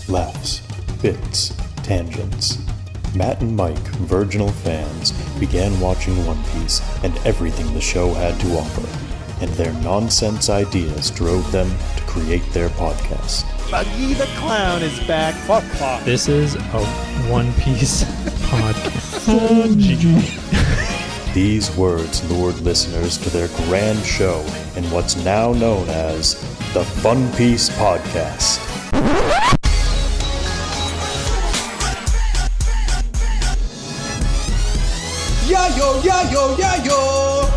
laughs, bits, tangents. Matt and Mike, virginal fans, began watching One Piece and everything the show had to offer, and their nonsense ideas drove them to create their podcast. Buggy the Clown is back. Fuck. This is a One Piece podcast. These words lured listeners to their grand show in what's now known as the Fun Piece Podcast. Yayo, yayo, yayo,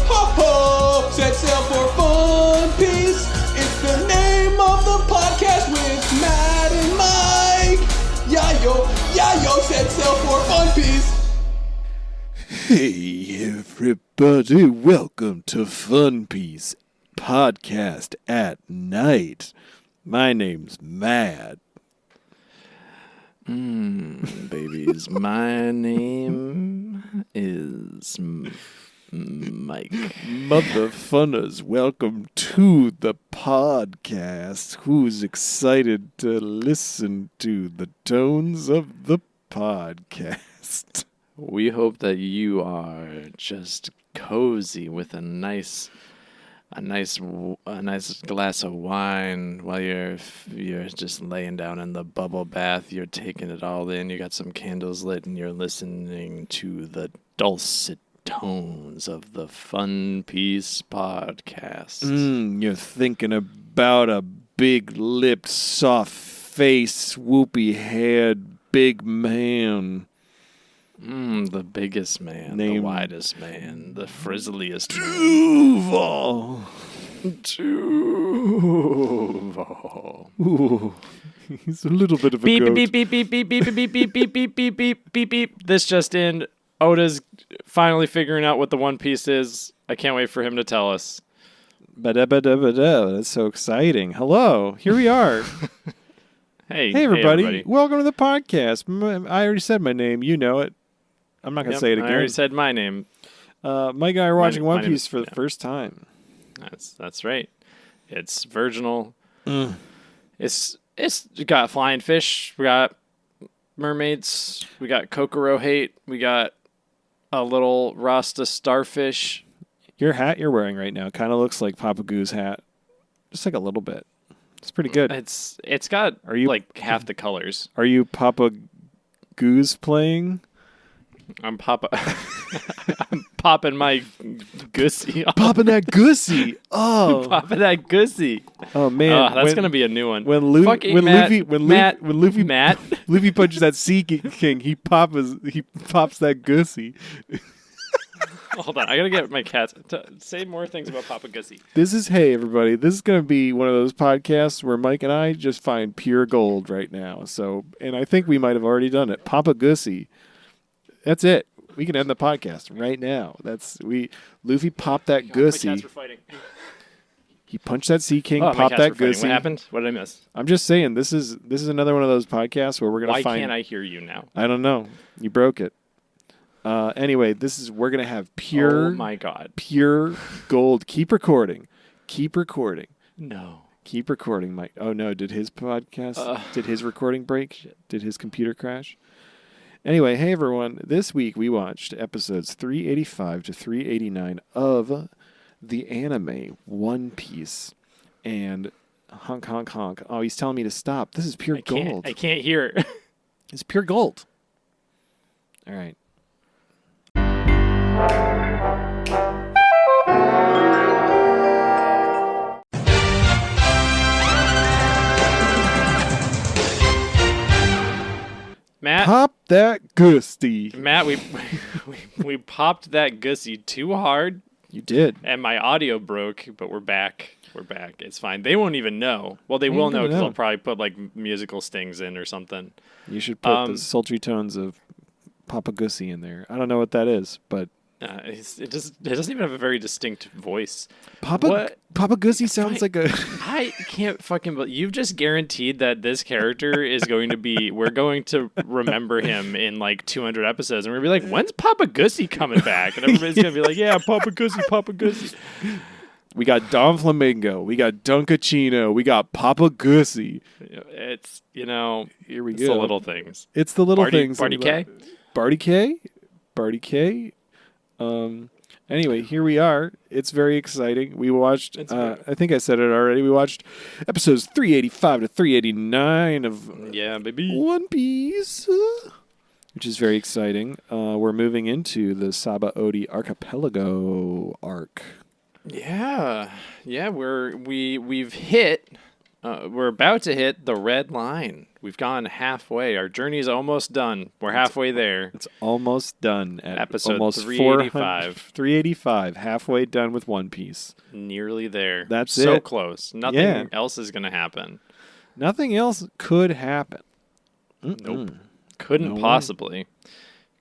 ho ho, set sail for Fun Piece. It's the name of the podcast with Matt and Mike. Yayo, yayo, set sail for Fun Piece. Hey everybody, welcome to Fun Piece Podcast at Night. My name's Matt. Babies, my name is Mike. Mother funners, welcome to the podcast. Who's excited to listen to the tones of the podcast? We hope that you are just cozy with a nice glass of wine while you're just laying down in the bubble bath. You're taking it all in. You got some candles lit, and you're listening to the dulcet tones of the Fun Piece Podcast. You're thinking about a big-lipped, soft-faced, swoopy-haired big man. The biggest man, the widest man, the frizzliest man. Duval. Ooh, he's a little bit of a goat. Beep, beep, beep, beep, beep, beep, beep, beep, beep, beep, beep, beep, beep, beep. This just in. Oda's finally figuring out what the One Piece is. I can't wait for him to tell us. Ba-da-ba-da-ba-da. That's so exciting. Hello, here we are. Hey, everybody. Welcome to the podcast. I already said my name. You know it. I'm not going to say it again. I already said my name. Mike and I are watching One Piece for the first time. That's right. It's virginal. It's got flying fish. We got mermaids. We got Kokoro hate. We got a little Rasta starfish. Your hat you're wearing right now kind of looks like Papagu's hat. Just like a little bit. It's pretty good. It's got like half the colors. Are you Papagu's playing? I'm popping my gussy. Popping that gussy. Oh, popping that gussy. Oh man, that's gonna be a new one. When Luffy punches that Sea King, he pops that gussy. Hold on, I gotta get my cats to say more things about PapaGussy. Hey everybody, this is gonna be one of those podcasts where Mike and I just find pure gold right now. So, and I think we might have already done it. PapaGussy. That's it. We can end the podcast right now. Luffy popped that gussy. My cats were fighting. He punched that Sea King, popped that gussy. What happened? What did I miss? I'm just saying this is another one of those podcasts where we're gonna find. Why can't I hear you now? I don't know. You broke it. Anyway, we're gonna have pure. Oh my God. Pure gold. Keep recording. No. Keep recording, Mike. Oh no! Did his podcast? Did his recording break? Shit. Did his computer crash? Anyway, hey everyone. This week we watched episodes 385 to 389 of the anime One Piece. And honk, honk, honk. Oh, he's telling me to stop. This is pure gold. I can't hear. It's pure gold. All right. Matt, pop that gussy. Matt, we popped that gussy too hard. You did. And my audio broke, but we're back. It's fine. They won't even know. Well, they will know because they'll probably put like musical stings in or something. You should put the sultry tones of PapaGussy in there. I don't know what that is, but it doesn't even have a very distinct voice. PapaGussy sounds like a. I can't fucking believe you've just guaranteed that this character is going to be. We're going to remember him in like 200 episodes, and we're gonna be like, "When's PapaGussy coming back?" And everybody's gonna be like, "Yeah, PapaGussy." We got Donflamingo. We got DunkAccino. We got PapaGussy. It's, Here we it's go. the little things. It's the little things. Barty K? Barty K? Barty K? Anyway, here we are. It's very exciting. We watched, I think I said it already, we watched episodes 385 to 389 of One Piece, which is very exciting. We're moving into the Sabaody Archipelago arc. Yeah. Yeah, we've hit, we're about to hit the red line. We've gone halfway. Our journey's almost done. We're halfway there. It's almost done at episode almost 385. 385, halfway done with One Piece. Nearly there. That's so it. Close. Nothing else is going to happen. Nothing else could happen. Nope. Couldn't possibly.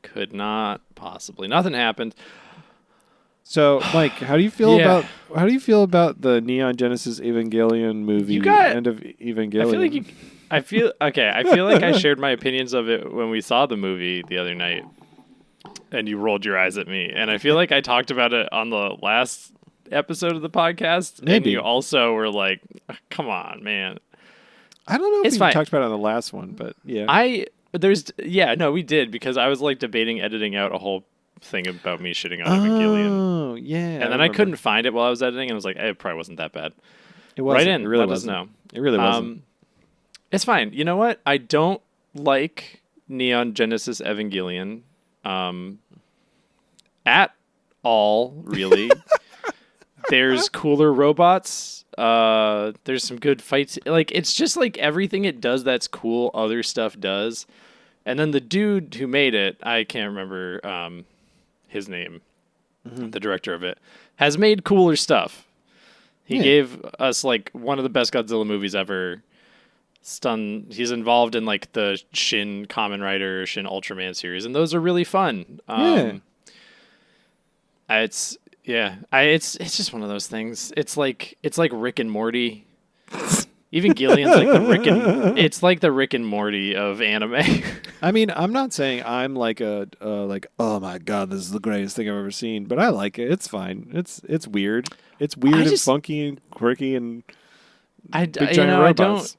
Could not possibly. Nothing happened. So, Mike, how do you feel about the Neon Genesis Evangelion movie? End of Evangelion. I feel like I shared my opinions of it when we saw the movie the other night, and you rolled your eyes at me. And I feel like I talked about it on the last episode of the podcast, Maybe. and you also were like, "Come on, man." I don't know if It's we fine. talked about it on the last one, but yeah. We did, because I was like debating editing out a whole thing about me shitting on Evangelion. Oh, yeah. And then I couldn't find it while I was editing, and I was like, it probably wasn't that bad. It wasn't. Right in. It really Let us wasn't. know. It really wasn't. It's fine. You know what? I don't like Neon Genesis Evangelion at all, really. There's cooler robots. There's some good fights. Like, it's just like everything it does that's cool, other stuff does. And then the dude who made it, I can't remember his name, the director of it, has made cooler stuff. He gave us like one of the best Godzilla movies ever. He's involved in like the Shin Kamen Rider, Shin Ultraman series, and those are really fun. It's just one of those things. It's like Rick and Morty. Evangelion's like the Rick and Morty of anime. I mean, I'm not saying I'm like oh my god, this is the greatest thing I've ever seen, but I like it. It's fine. It's weird. It's weird and funky and quirky and big giant robots.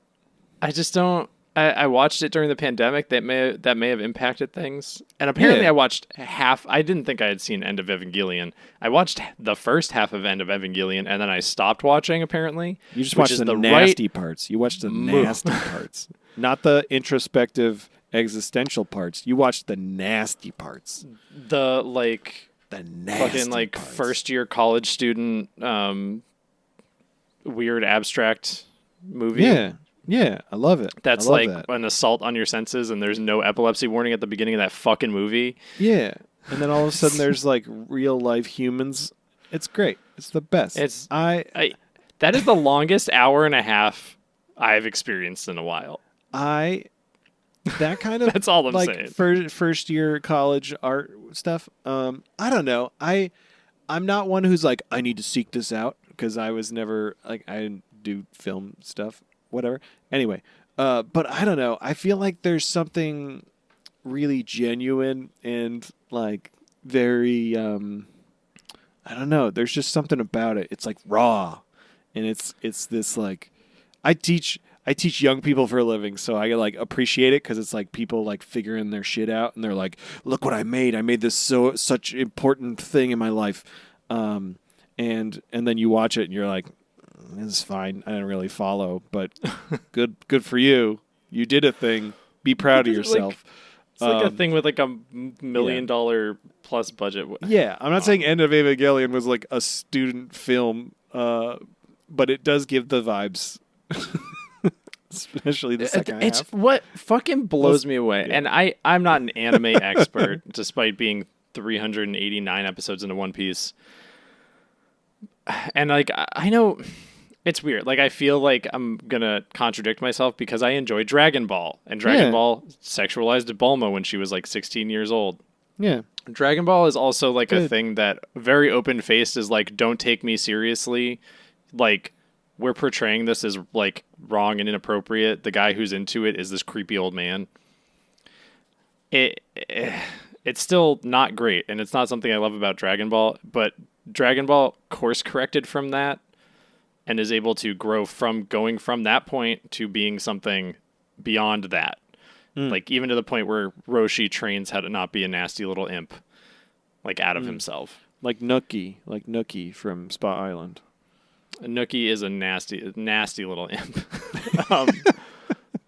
I watched it during the pandemic. That may have impacted things. And apparently I watched half. I didn't think I had seen End of Evangelion. I watched the first half of End of Evangelion, and then I stopped watching, apparently. You just watched the nasty parts. You watched the nasty parts. Not the introspective existential parts. You watched the nasty parts. The nasty fucking parts. first year college student weird abstract movie. Yeah, I love it. That's an assault on your senses, and there's no epilepsy warning at the beginning of that fucking movie. Yeah, and then all of a sudden there's like real life humans. It's great. It's the best. That is the longest hour and a half I've experienced in a while. That kind of that's all I'm saying. First year college art stuff. I don't know. I'm not one who's like, I need to seek this out, because I was never like, I didn't do film stuff. Whatever. Anyway, but I don't know. I feel like there's something really genuine and like very, I don't know. There's just something about it. It's like raw, and it's this like, I teach young people for a living, so I like appreciate it, because it's like people like figuring their shit out, and they're like, look what I made. I made this such important thing in my life, and then you watch it and you're like, this is fine. I didn't really follow, but good for you. You did a thing. Be proud of yourself. It's like a thing with like $1 million plus budget. Yeah, I'm not saying End of Evangelion was like a student film, but it does give the vibes. Especially the second half. It's what fucking blows me away. Yeah. And I'm not an anime expert, despite being 389 episodes into One Piece. And like, I know it's weird. Like, I feel like I'm going to contradict myself, because I enjoy Dragon Ball. And Dragon Ball sexualized Bulma when she was like 16 years old. Yeah. Dragon Ball is also like a thing that very open-faced is like, don't take me seriously. Like, we're portraying this as like wrong and inappropriate. The guy who's into it is this creepy old man. It's still not great, and it's not something I love about Dragon Ball, but Dragon Ball course corrected from that and is able to grow from going from that point to being something beyond that. Like even to the point where Roshi trains how to not be a nasty little imp, like out of himself. Like Nookie from Spa Island. Nookie is a nasty little imp.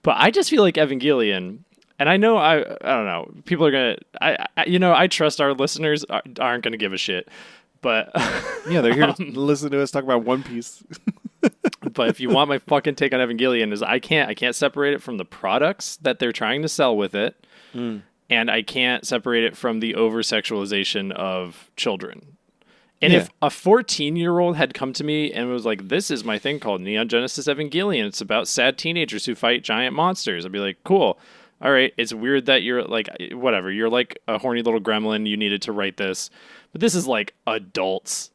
But I just feel like Evangelion, and I know I don't know, people are gonna I trust our listeners aren't gonna give a shit, but yeah, they're here to listen to us talk about One Piece. But if you want my fucking take on Evangelion, is I can't separate it from the products that they're trying to sell with it, and I can't separate it from the over-sexualization of children. And if a 14-year-old had come to me and was like, this is my thing called Neon Genesis Evangelion, it's about sad teenagers who fight giant monsters, I'd be like, cool. All right, it's weird that you're like, whatever, you're like a horny little gremlin, you needed to write this. But this is like adults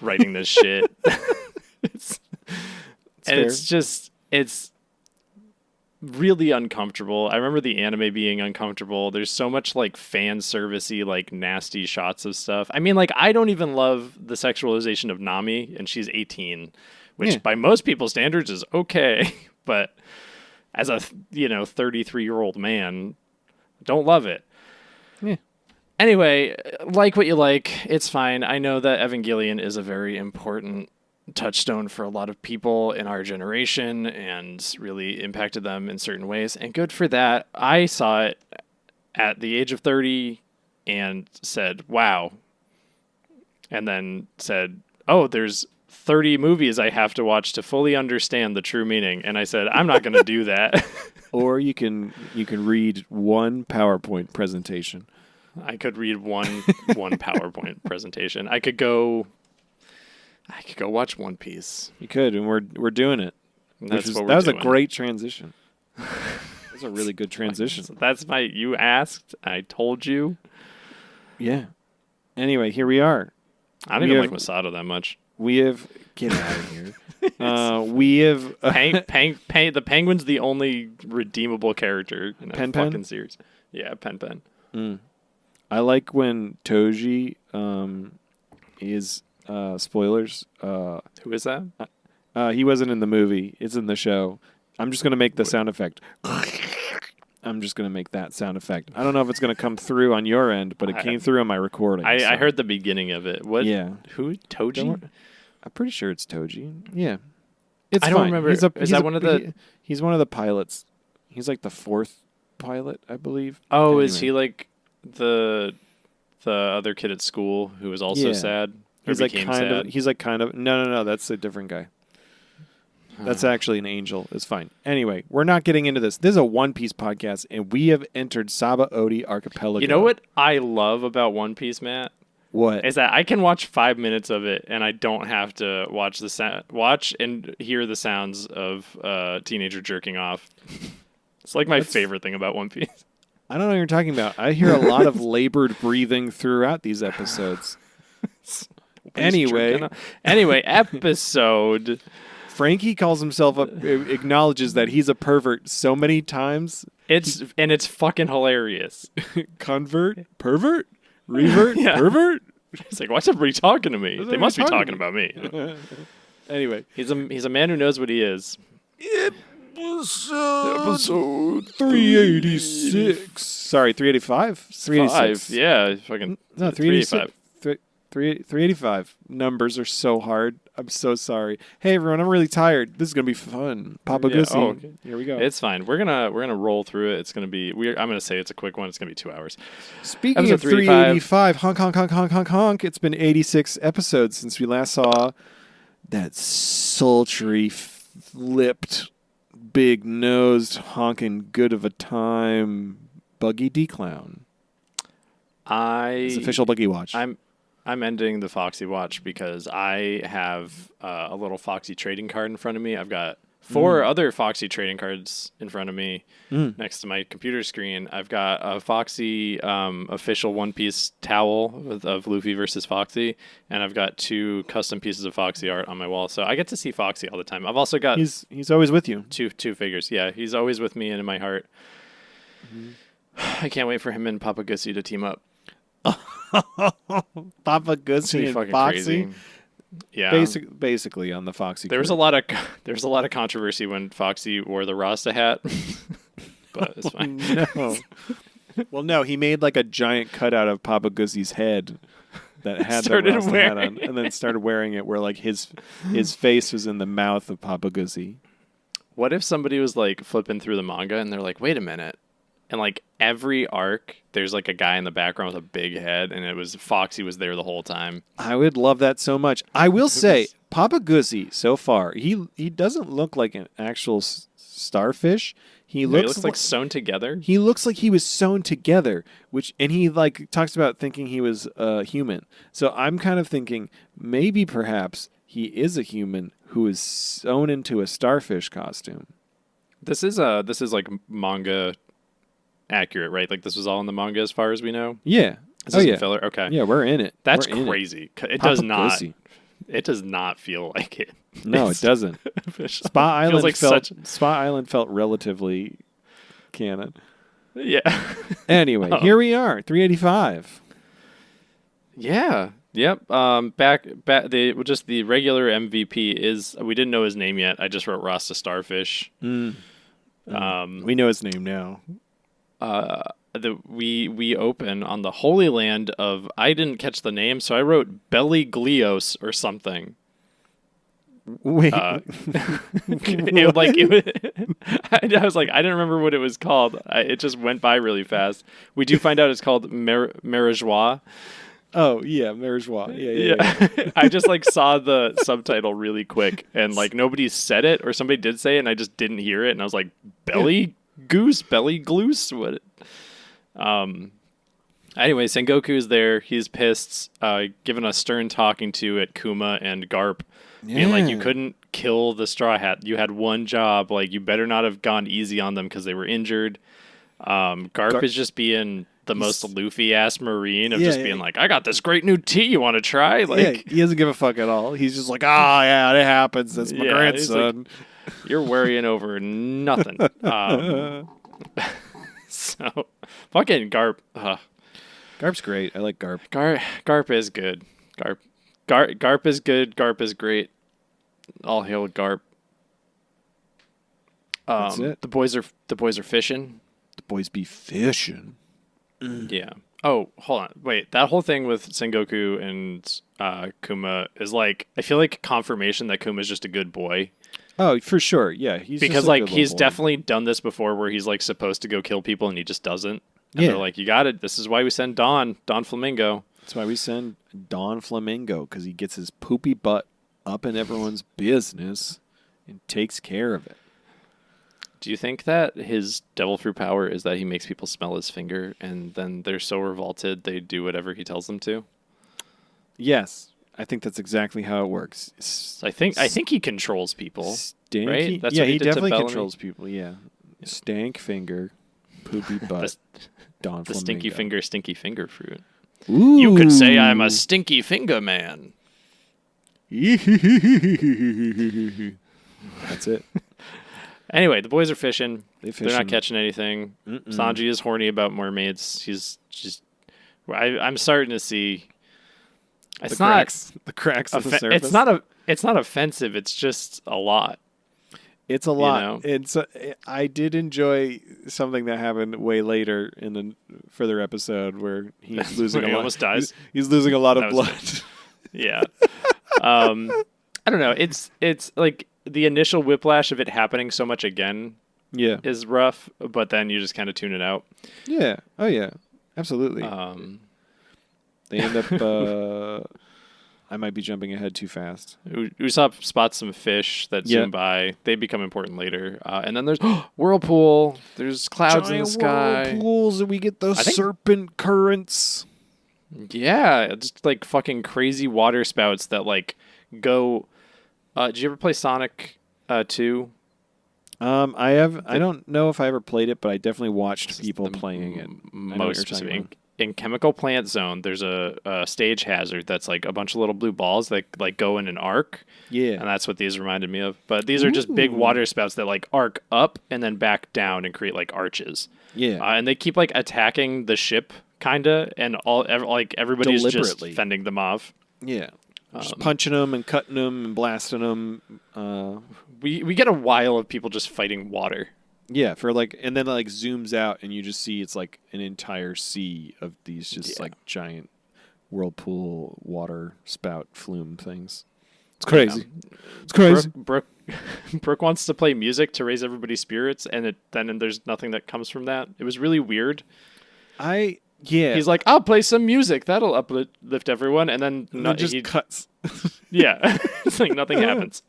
writing this shit. It's really uncomfortable. I remember the anime being uncomfortable. There's so much like fan servicey, like nasty shots of stuff. I mean, like I don't even love the sexualization of Nami, and she's 18, which by most people's standards is okay. But as a 33-year-old man, don't love it. Yeah. Anyway, like what you like. It's fine. I know that Evangelion is a very important touchstone for a lot of people in our generation and really impacted them in certain ways. And good for that. I saw it at the age of 30 and said, wow. And then said, oh, there's 30 movies I have to watch to fully understand the true meaning. And I said, I'm not going to do that. Or you can read one PowerPoint presentation. I could read one PowerPoint presentation. I could go watch One Piece. You could, and we're doing it. That was a great transition. That was a really good transition. So that's you asked, I told you. Yeah. Anyway, here we are. I don't even like Masato that much. We have get out of here. We have the Penguin's the only redeemable character in a fucking series. Yeah, Pen. I like when Toji is spoilers. Who is that? He wasn't in the movie. It's in the show. I'm just going to make the sound effect. I'm just going to make that sound effect. I don't know if it's going to come through on your end, but it came through on my recording. I heard the beginning of it. What? Yeah. Who? Toji? I'm pretty sure it's Toji. Yeah. It's I don't remember. Is that one of the... He's one of the pilots. He's like the fourth pilot, I believe. Oh, anyway. Is he like the other kid at school who was also sad? He's like kind of. No. That's a different guy. That's actually an angel. It's fine. Anyway, we're not getting into this. This is a One Piece podcast, and we have entered Sabaody Archipelago. You know what I love about One Piece, Matt? What? Is that I can watch 5 minutes of it, and I don't have to watch and hear the sounds of a teenager jerking off. It's like my favorite thing about One Piece. I don't know what you're talking about. I hear a lot of labored breathing throughout these episodes. Anyway, episode. Frankie calls himself acknowledges that he's a pervert so many times. It's fucking hilarious. Convert, pervert, revert, pervert. It's like, why's everybody talking to me? They must be talking about me. Anyway, he's a man who knows what he is. Episode 386. Sorry, 385. 386. Yeah, fucking 385. 385. Numbers are so hard. I'm so sorry. Hey everyone, I'm really tired. This is gonna be fun. PapaGussy. Okay. Here we go. It's fine. We're gonna roll through it. It's gonna be weird. I'm gonna say it's a quick one. It's gonna be 2 hours. Speaking episode of 385, honk. It's been 86 episodes since we last saw that sultry, lipped, big-nosed, honking good of a time Buggy D Clown. It's official Buggy Watch. I'm ending the Foxy Watch because I have a little Foxy trading card in front of me. I've got 4 other Foxy trading cards in front of me next to my computer screen. I've got a Foxy official One Piece towel of Luffy versus Foxy, and I've got 2 custom pieces of Foxy art on my wall. So I get to see Foxy all the time. I've also got... He's always with you. Two figures. Yeah, he's always with me and in my heart. I can't wait for him and PapaGussy to team up. PapaGussy and fucking Foxy. crazy. Yeah. Basically on the Foxy. There was a lot of controversy when Foxy wore the Rasta hat. But it's fine. No. Well, no, he made like a giant cutout of PapaGussy's head that had the Rasta hat on, and then started wearing it where like his face was in the mouth of PapaGussy. What if somebody was like flipping through the manga and they're like, wait a minute. And like every arc, there's like a guy in the background with a big head, and it was Foxy was there the whole time. I would love that so much. I will say, PapaGussy so far, he doesn't look like an actual starfish. He looks like sewn together. He looks like he was sewn together, and he like talks about thinking he was human. So I'm kind of thinking maybe perhaps he is a human who is sewn into a starfish costume. This is like manga accurate, right? Like this was all in the manga as far as we know. Yeah. This isn't filler. Okay. Yeah, we're in it. That's crazy. It does not. It does not feel like it. No, it doesn't. Spa Island felt relatively canon. Yeah. Anyway, here we are, 385. Yeah. Yep. Back. The regular MVP is. We didn't know his name yet. I just wrote Rasta Starfish. We know his name now. We open on the Holy Land of. I didn't catch the name, so I wrote Belly Glios or something. Wait. I was like, I didn't remember what it was called. It just went by really fast. We do find out it's called Marajois. Oh, yeah, Marajois. Yeah. I just like saw the subtitle really quick, and like nobody said it, or somebody did say it, and I just didn't hear it, and I was like, Belly Gloose? What? Anyway, Sengoku's there. He's pissed, giving a stern talking to at Kuma and Garp. Being like, you couldn't kill the Straw Hat. You had one job. Like, you better not have gone easy on them because they were injured. Garp is just being the most Luffy-ass Marine of being like, I got this great new tea you want to try? Like, he doesn't give a fuck at all. He's just like, yeah, it happens. That's my grandson. Like, you're worrying over nothing. So, fucking Garp. Garp's great. I like Garp. Garp is good. Garp is good. Garp is great. All hail Garp. That's it. The boys are fishing. The boys be fishing. Yeah. Oh, hold on. Wait. That whole thing with Sengoku and Kuma is like, I feel like confirmation that Kuma's just a good boy. Oh, for sure. Yeah, because like he's definitely done this before, where he's like supposed to go kill people and he just doesn't. And they're like, you got it. This is why we send Donflamingo. That's why we send Donflamingo, because he gets his poopy butt up in everyone's business and takes care of it. Do you think that his devil fruit power is that he makes people smell his finger, and then they're so revolted they do whatever he tells them to? Yes, I think that's exactly how it works. I think he controls people. Stanky, right? That's what he definitely controls people. Yeah, stank finger, poopy butt, Donflamingo. The stinky finger fruit. Ooh. You could say I'm a stinky finger man. That's it. Anyway, the boys are fishing. They're not catching anything. Sanji is horny about mermaids. He's just. I'm starting to see. The cracks on the surface. It's not offensive. It's just a lot. It's a lot. You know? I did enjoy something that happened way later in the further episode where he's losing a lot. Almost dies. He's losing a lot of blood. Yeah. I don't know. It's like the initial whiplash of it happening so much again. Yeah. Is rough, but then you just kind of tune it out. Yeah. Oh yeah. Absolutely. They end up. I might be jumping ahead too fast. Usopp spots some fish that zoom by. They become important later. And then there's whirlpool. There's clouds in the sky. Whirlpools, and we get those serpent currents. Yeah, just like fucking crazy water spouts that like go. Did you ever play Sonic 2? I have. I don't know if I ever played it, but I definitely watched people playing it. Most specific. In Chemical Plant Zone, there's a stage hazard that's like a bunch of little blue balls that like go in an arc. Yeah. And that's what these reminded me of. But these are just big water spouts that like arc up and then back down and create like arches. Yeah. And they keep like attacking the ship, kinda, and everybody's just fending them off. Yeah. Just punching them and cutting them and blasting them. We get a while of people just fighting water. Yeah, and then it zooms out and you just see it's like an entire sea of these just giant whirlpool water spout flume things. It's crazy. Yeah. It's crazy. Brooke wants to play music to raise everybody's spirits, and then there's nothing that comes from that. It was really weird. He's like, I'll play some music. That'll uplift everyone. And then it just cuts. Yeah. It's like nothing happens.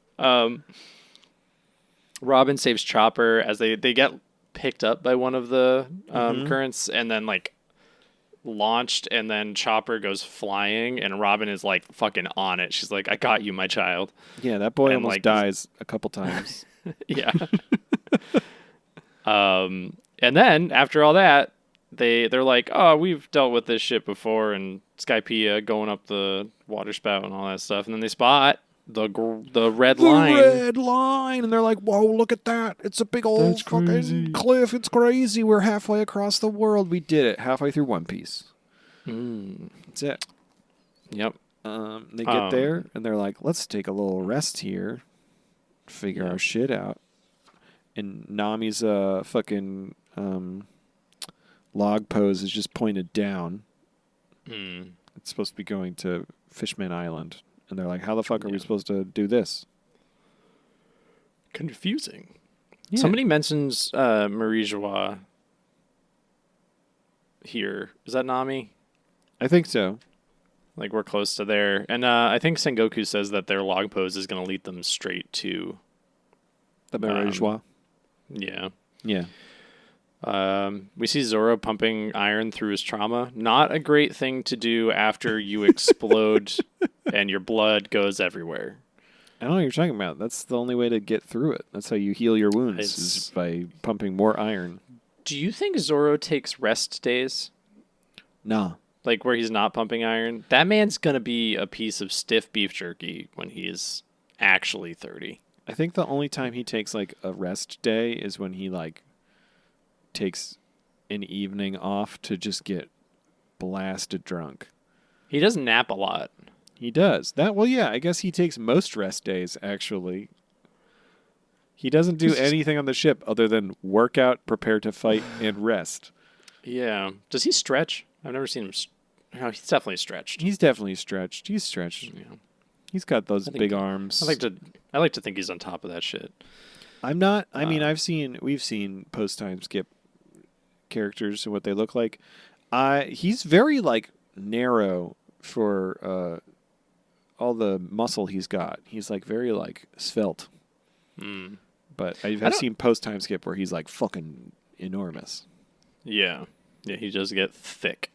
Robin saves Chopper as they get picked up by one of the currents and then launched, and then Chopper goes flying and Robin is fucking on it. She's like, I got you, my child. Yeah, that boy almost dies a couple times. Yeah. And then after all that, they're like, oh, we've dealt with this shit before, and Skypea going up the water spout and all that stuff, and then they spot the red line. The red line, and they're like, whoa, look at that. It's a big old fucking cliff. It's crazy. We're halfway across the world. We did it. Halfway through One Piece. That's it. Yep. They get there, and they're like, let's take a little rest here, figure our shit out. And Nami's fucking log pose is just pointed down. It's supposed to be going to Fishman Island. And they're like, how the fuck are we supposed to do this? Confusing. Yeah. Somebody mentions Marie Joie here. Is that Nami? I think so. We're close to there. And I think Sengoku says that their log pose is going to lead them straight to the Marie Joie. Yeah. Yeah. We see Zoro pumping iron through his trauma. Not a great thing to do after you explode and your blood goes everywhere. I don't know what you're talking about. That's the only way to get through it. That's how you heal your wounds, is by pumping more iron. Do you think Zoro takes rest days? Nah. Where he's not pumping iron? That man's going to be a piece of stiff beef jerky when he is actually 30. I think the only time he takes a rest day is when he takes an evening off to just get blasted drunk. He doesn't nap a lot. He does. I guess he takes most rest days, actually. He doesn't do anything on the ship other than work out, prepare to fight, and rest. Yeah. Does he stretch? I've never seen him. No, he's definitely stretched. He's definitely stretched. He's stretched. Yeah. He's got those big arms. I like to think he's on top of that shit. I'm not. I mean, we've seen post-time skip characters and what they look like. He's very narrow for all the muscle he's got. He's very svelte. But I've seen post-time skip where he's fucking enormous. Yeah. Yeah, he does get thick.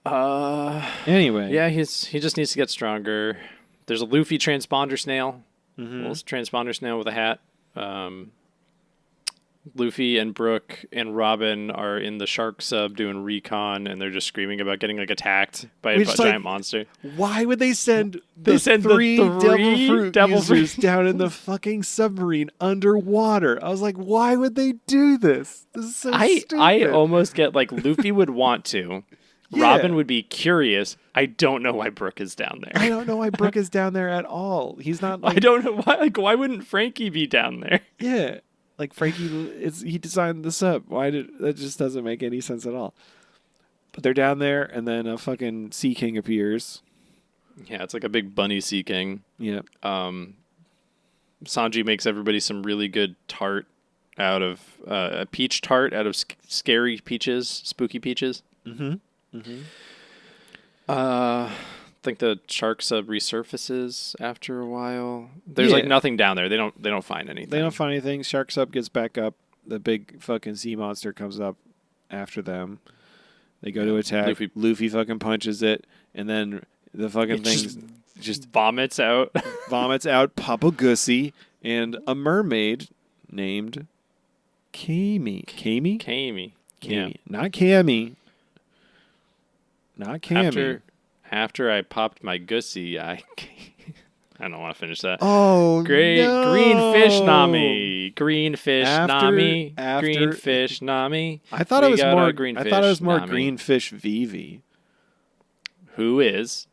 Anyway. Yeah, he just needs to get stronger. There's a Luffy transponder snail. A little transponder snail with a hat. Luffy and Brooke and Robin are in the shark sub doing recon, and they're just screaming about getting attacked by a giant monster. Why would they send the three devil fruits down in the fucking submarine underwater? I was like, why would they do this? This is so stupid. I almost get Luffy would want to. Yeah. Robin would be curious. I don't know why Brooke is down there. I don't know why Brooke is down there at all. He's not. I don't know why. Why wouldn't Frankie be down there? Yeah. Frankie, he designed the sub. That just doesn't make any sense at all. But they're down there, and then a fucking Sea King appears. Yeah, it's a big bunny Sea King. Yeah. Sanji makes everybody some really good tart out of a peach tart out of scary peaches, spooky peaches. I think the shark sub resurfaces after a while. There's nothing down there. They don't find anything. They don't find anything. Shark sub gets back up. The big fucking sea monster comes up after them. They go to attack. Luffy fucking punches it, and then the fucking thing just vomits out PapaGussy and a mermaid named Kami. Yeah. Not Cammy. Not Cammy. After I popped my Gussy, I don't want to finish that. Oh, great no. Green fish Nami. Green fish Nami. Green fish Nami. I thought it was more green fish Green fish Vivi. Who is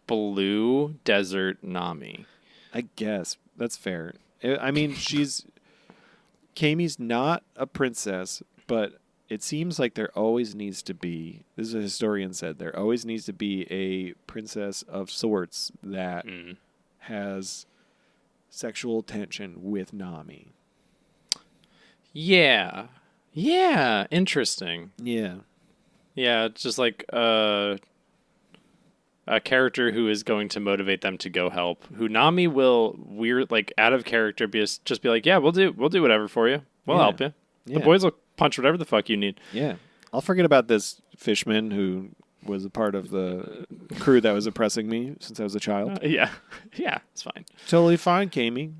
blue desert Nami. I guess that's fair. I mean, Kami's not a princess, but it seems like there always needs to be, this is a historian said, there always needs to be a princess of sorts that has sexual tension with Nami. Yeah. Yeah, interesting. Yeah. Yeah, it's just like a character who is going to motivate them to go help. Who Nami will out of character just be like, yeah, we'll do whatever for you. We'll help you. Yeah. The boys will punch whatever the fuck you need. Yeah. I'll forget about this fishman who was a part of the crew that was oppressing me since I was a child. Yeah, it's fine. Totally fine, Kami.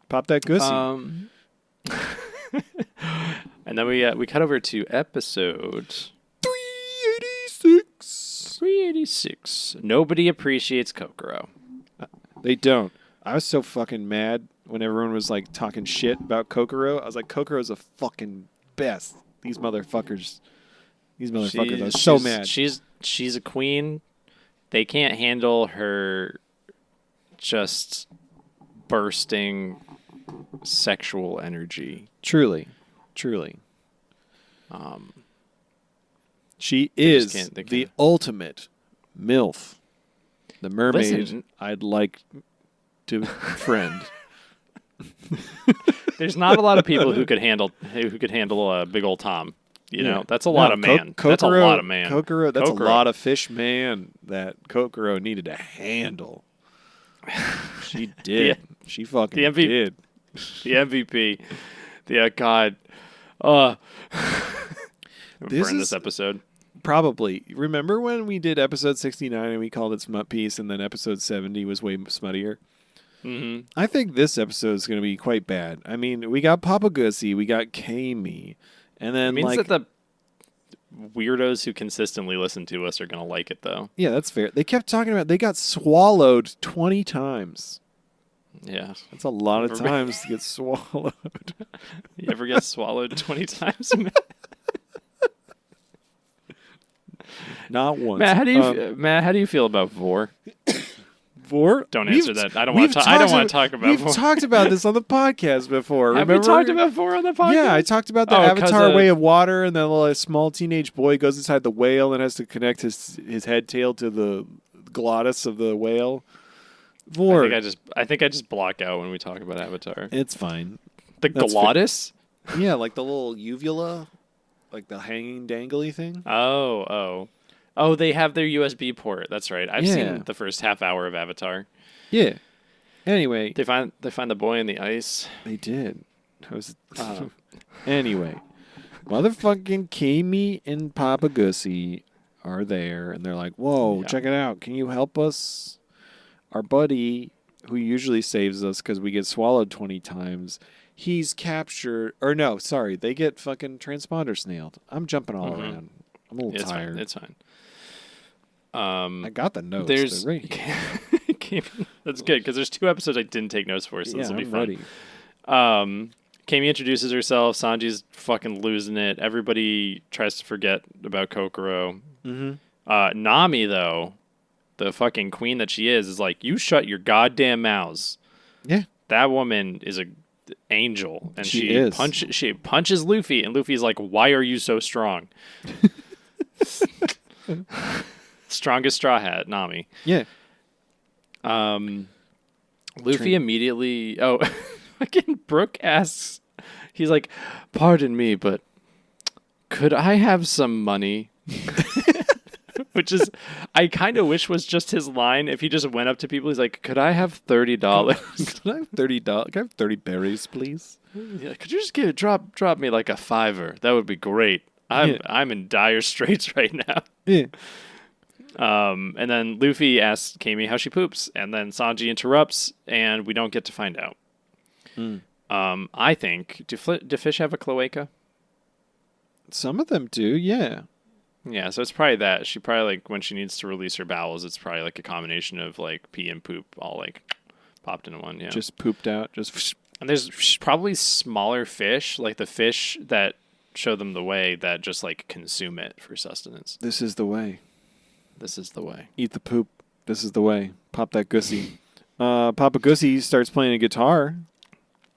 Pop that gussy. And then we cut over to episode 386. Nobody appreciates Kokoro. They don't. I was so fucking mad when everyone was like talking shit about Kokoro. I was like, Kokoro's the fucking best. These motherfuckers. I was so mad. She's a queen. They can't handle her just bursting sexual energy. Truly. She is the ultimate MILF. The mermaid. Listen, I'd like to friend. There's not a lot of people who could handle a big old Tom. You know, that's a lot of man. That's a lot of man. Kokoro, that's a lot of fish man that Kokoro needed to handle. She did. She fucking did. The MVP. God. This episode. Probably. Remember when we did episode 69 and we called it Smut Piece, and then episode 70 was way smuttier? Mm-hmm. I think this episode is going to be quite bad. I mean, we got PapaGussy, we got Kami, and then it means that the weirdos who consistently listen to us are going to like it, though. Yeah, that's fair. They kept talking about they got swallowed 20 times. Yeah. That's a lot of times to get swallowed. You ever get swallowed 20 times? Not once. Matt, how do you feel about Vor? Vor? Don't answer that. I don't want to talk about Vor. We've talked about this on the podcast before. Have we talked about Vor on the podcast? Yeah, I talked about the Avatar way of water, and then a small teenage boy goes inside the whale and has to connect his head tail to the glottis of the whale. Vor. I think I just block out when we talk about Avatar. It's fine. That's glottis? Yeah, like the little uvula, like the hanging dangly thing. Oh, they have their USB port. That's right. I've seen the first half hour of Avatar. Yeah. Anyway, they find the boy in the ice. They did. Anyway, motherfucking Kami and PapaGussy are there, and they're like, "Whoa, check it out! Can you help us?" Our buddy, who usually saves us because we get swallowed 20 times, he's captured. Or no, sorry, they get fucking transponder snailed. I'm jumping all around. I'm a little tired. It's fine. I got the notes. There's right that's good because there's 2 episodes I didn't take notes for, so this will be fun. Ready. Kami introduces herself. Sanji's fucking losing it. Everybody tries to forget about Kokoro. Mm-hmm. Nami, though, the fucking queen that she is like, you shut your goddamn mouths. Yeah. That woman is an angel, and she punches Luffy, and Luffy's like, why are you so strong? Strongest straw hat, Nami. Yeah. Luffy immediately... Oh, fucking Brooke asks... He's like, pardon me, but could I have some money? Which is... I kind of wish was just his line. If he just went up to people, he's like, could I have $30? Could I have $30? Can I have 30 berries, please? Yeah, could you just drop me like a $5? That would be great. I'm in dire straits right now. Yeah. And then Luffy asks Kami how she poops, and then Sanji interrupts, and we don't get to find out. I think, do fish have a cloaca? Some of them do, yeah. Yeah, so it's probably that. She probably, like, when she needs to release her bowels, it's probably like a combination of, like, pee and poop all, like, popped into one, yeah. Just pooped out, And there's probably smaller fish, like the fish that show them the way, that just, like, consume it for sustenance. This is the way. This is the way. Eat the poop. This is the way. Pop that gussy. PapaGussy starts playing a guitar.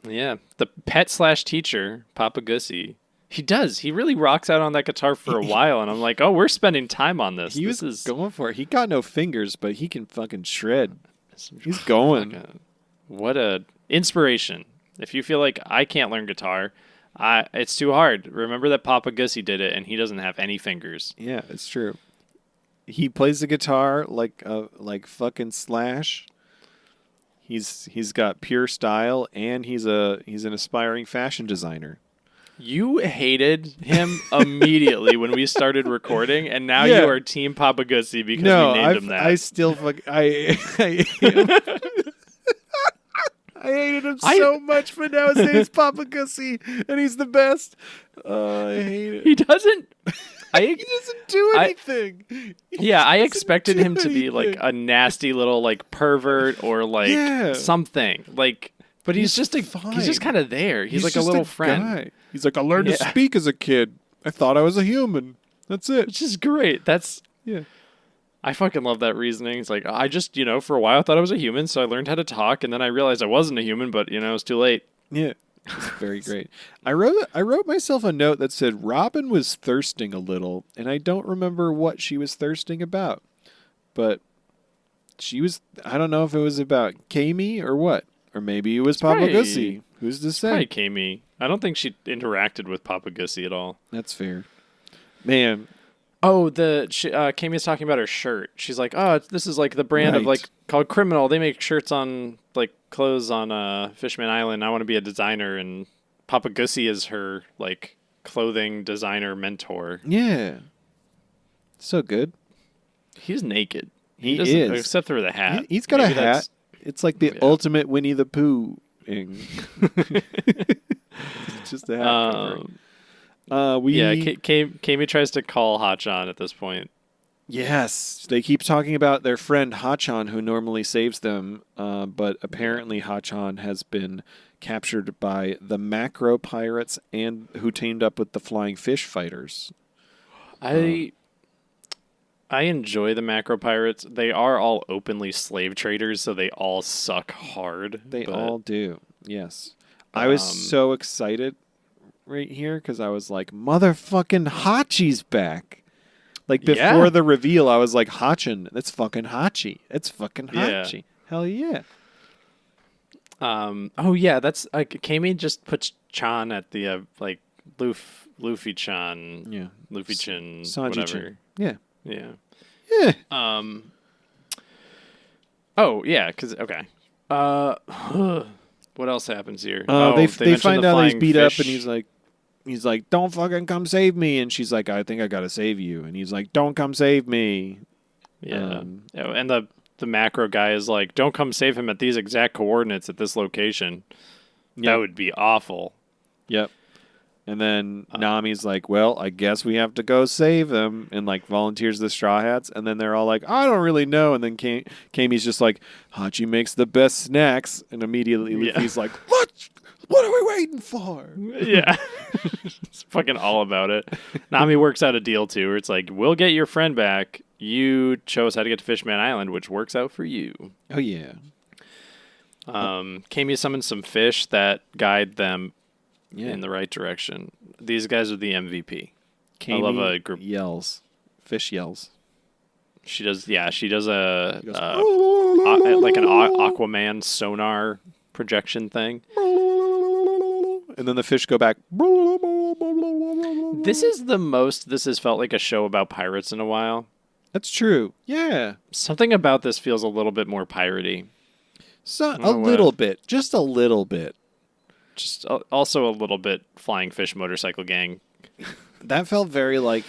Yeah. The pet/teacher, PapaGussy. He does. He really rocks out on that guitar for a while, and I'm like, oh, we're spending time on this. He was going for it. He got no fingers, but he can fucking shred. He's going. What a inspiration. If you feel like I can't learn guitar, it's too hard. Remember that PapaGussy did it, and he doesn't have any fingers. Yeah, it's true. He plays the guitar like fucking Slash. He's got pure style, and he's an aspiring fashion designer. You hated him immediately when we started recording, and now you are Team PapaGussy because we named him that. I still I hated him so much, but now his name's PapaGussy, and he's the best. I hate it. He doesn't. He doesn't do anything. I expected him to be like a nasty little like pervert or like something like. But he's just kind of there. He's like a little friend. Guy. He's like, I learned to speak as a kid. I thought I was a human. That's it. Which is great. I fucking love that reasoning. It's like, I just, for a while I thought I was a human, so I learned how to talk, and then I realized I wasn't a human, but, it's too late. Yeah. It's very great. I wrote myself a note that said Robin was thirsting a little, and I don't remember what she was thirsting about. But she was, I don't know if it was about Kami or what. Or maybe it was PapaGussy. Who's to say? Probably Kami. I don't think she interacted with PapaGussy at all. That's fair. Man. Oh, Kami's talking about her shirt. She's like, oh, this is like the brand of like called Criminal. They make shirts on like clothes on Fishman Island. I want to be a designer, and PapaGussy is her like clothing designer mentor. Yeah. So good. He's naked. He is. Except for the hat. He's got a hat. It's like the ultimate Winnie the Pooh thing. It's just a hat cover. Kami tries to call Hachan at this point. Yes. They keep talking about their friend Hachan, who normally saves them, but apparently Hachan has been captured by the macro pirates and who teamed up with the flying fish fighters. I enjoy the macro pirates. They are all openly slave traders, so they all suck hard. They all do. Yes. I was so excited right here because I was like, motherfucking Hachi's back. Like before the reveal, I was like, Hachan, that's fucking Hachi. It's fucking Hachi. Yeah. Hell yeah. That's like Kami just puts Chan at the like Luffy-chan. Yeah. Luffy-chan, whatever. Yeah. Yeah. Yeah. Oh yeah, because okay. What else happens here? They find out he's beat up, and he's like, don't fucking come save me, and she's like, I think I gotta save you, and he's like, don't come save me. Yeah. And the macro guy is like, don't come save him at these exact coordinates at this location. Yep. That would be awful. Yep. And then Nami's like, well, I guess we have to go save them, and like volunteers the Straw Hats, and then they're all like, I don't really know, and then Kami's just like, Hachi makes the best snacks, and immediately Luffy's like, what are we waiting for? Yeah. It's fucking all about it. Nami works out a deal too, where it's like, we'll get your friend back. You chose how to get to Fishman Island, which works out for you. Oh yeah. Kami summons some fish that guide them in the right direction. These guys are the MVP. Kami I love a group. Fish yells. She does. Yeah, she does like an Aquaman sonar projection thing. And then the fish go back. This is the most this has felt like a show about pirates in a while. That's true. Yeah. Something about this feels a little bit more piratey. A little bit. Just a little bit. Just also a little bit Flying Fish Motorcycle Gang. That felt very like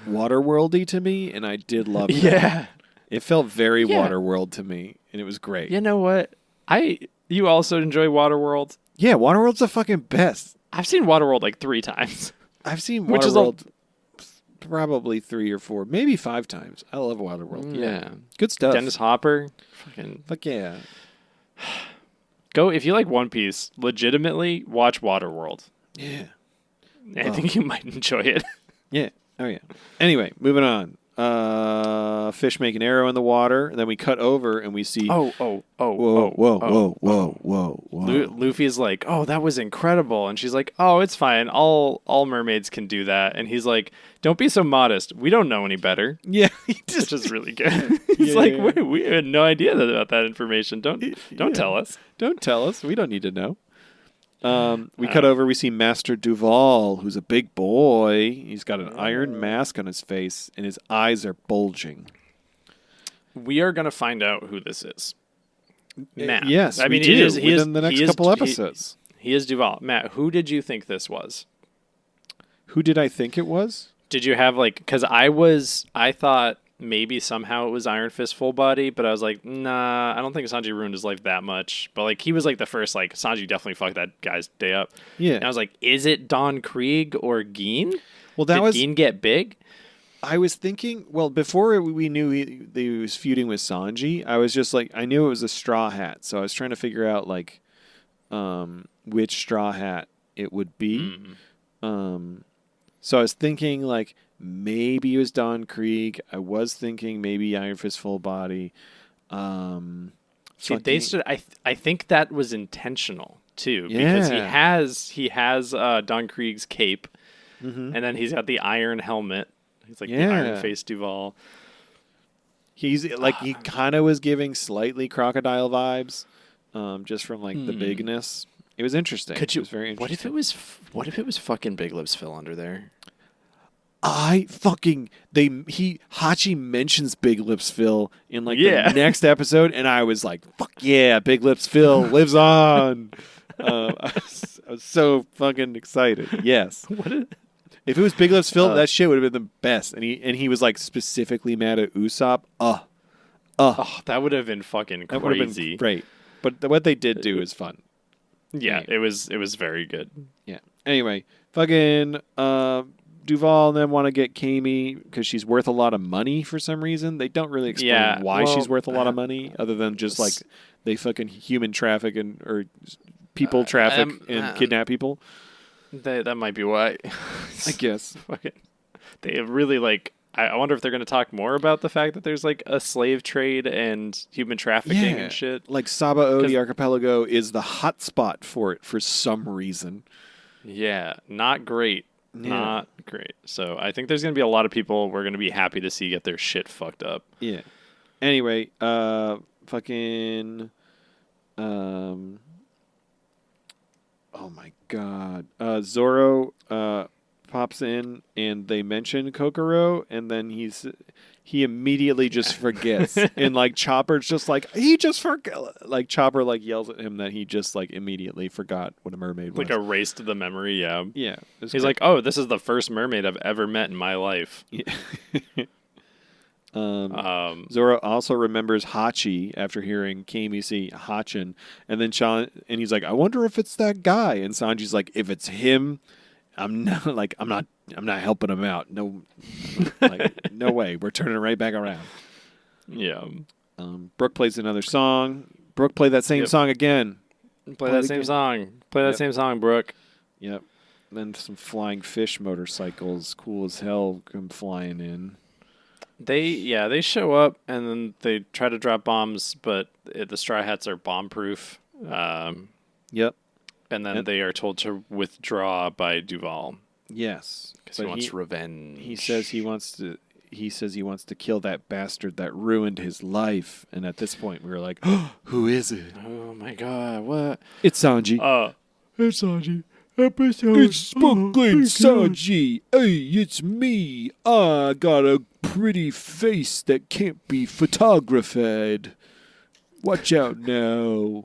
Waterworldy to me, and I did love it. Yeah. It felt very Waterworld to me, and it was great. You know what? You also enjoy Waterworld? Yeah, Waterworld's the fucking best. I've seen Waterworld like 3 times. I've seen Waterworld probably 3 or 4, maybe 5 times. I love Waterworld. Yeah. Good stuff. Dennis Hopper. Fuck yeah. Go, if you like One Piece, legitimately watch Waterworld. Yeah. I think you might enjoy it. Yeah. Oh, yeah. Anyway, moving on. fish make an arrow in the water. And then we cut over and we see. Whoa. Luffy's like, oh, that was incredible. And she's like, oh, it's fine. All mermaids can do that. And he's like, don't be so modest. We don't know any better. Yeah. Which is really good. He's wait, we had no idea about that information. Don't tell us. Don't tell us. We don't need to know. We cut over. We see Master Duval, who's a big boy. He's got an iron mask on his face, and his eyes are bulging. We are going to find out who this is. Matt. Yes, I mean, he is within the next couple episodes. He is Duval. Matt, who did you think this was? Who did I think it was? Did you have because I thought maybe somehow it was Iron Fist full body, but I was like, nah, I don't think Sanji ruined his life that much. But he was the first, Sanji definitely fucked that guy's day up. Yeah. And I was like, is it Don Krieg or Geen? Well, did Geen get big? I was thinking, well, before we knew he was feuding with Sanji, I was just I knew it was a Straw Hat. So I was trying to figure out which Straw Hat it would be. So I was thinking maybe it was Don Krieg. I was thinking maybe Iron Fist full body. See, I think that was intentional too, because he has Don Krieg's cape, and then he's got the iron helmet. He's the Iron Face Duval. He's he kind of was giving slightly crocodile vibes, just from the bigness. It was interesting. It was very interesting. What if it was fucking Big Lips Phil under there? Hachi mentions Big Lips Phil in the next episode, and I was like, fuck yeah, Big Lips Phil lives on. I was so fucking excited. Yes. If it was Big Lips Phil, that shit would have been the best. And he was specifically mad at Usopp. That would have been fucking crazy. That would have been great. But what they did do is fun. Yeah, anyway. It was very good. Yeah. Anyway, fucking Duval and them want to get Kami because she's worth a lot of money for some reason. They don't really explain why she's worth a lot of money, other than just they fucking human traffic or people traffic and kidnap people. That might be why. I guess. They really I wonder if they're going to talk more about the fact that there's a slave trade and human trafficking and shit. Sabaody Archipelago is the hot spot for it for some reason. Yeah, not great. Yeah. Not great. So I think there's going to be a lot of people we're going to be happy to see get their shit fucked up. Yeah. Anyway, fucking... Oh my god. Zoro pops in and they mention Kokoro, and then he immediately just forgets. And Chopper's just he just forgot. Chopper yells at him that he just immediately forgot what a mermaid was. Erased the memory, yeah. Yeah. He's like, oh, this is the first mermaid I've ever met in my life. Yeah. Zoro also remembers Hachi after hearing Kami say Hachin, and then he's like, I wonder if it's that guy. And Sanji's like, if it's him, I'm not helping him out. No, no way. We're turning right back around. Yeah. Brooke plays another song. Brooke, play that same song again. Play that same song. Play that same song, Brooke. Yep. Then some flying fish motorcycles, cool as hell, come flying in. They show up and then they try to drop bombs, but the Straw Hats are bomb-proof. Yep. And then they are told to withdraw by Duval. Yes, because he wants revenge. He says he wants to kill that bastard that ruined his life. And at this point, we were like, oh, who is it? Oh my god, what? It's Sanji. It's Sanji. It's Brooklyn Sanji. Hey, it's me. I got a pretty face that can't be photographed. Watch out now.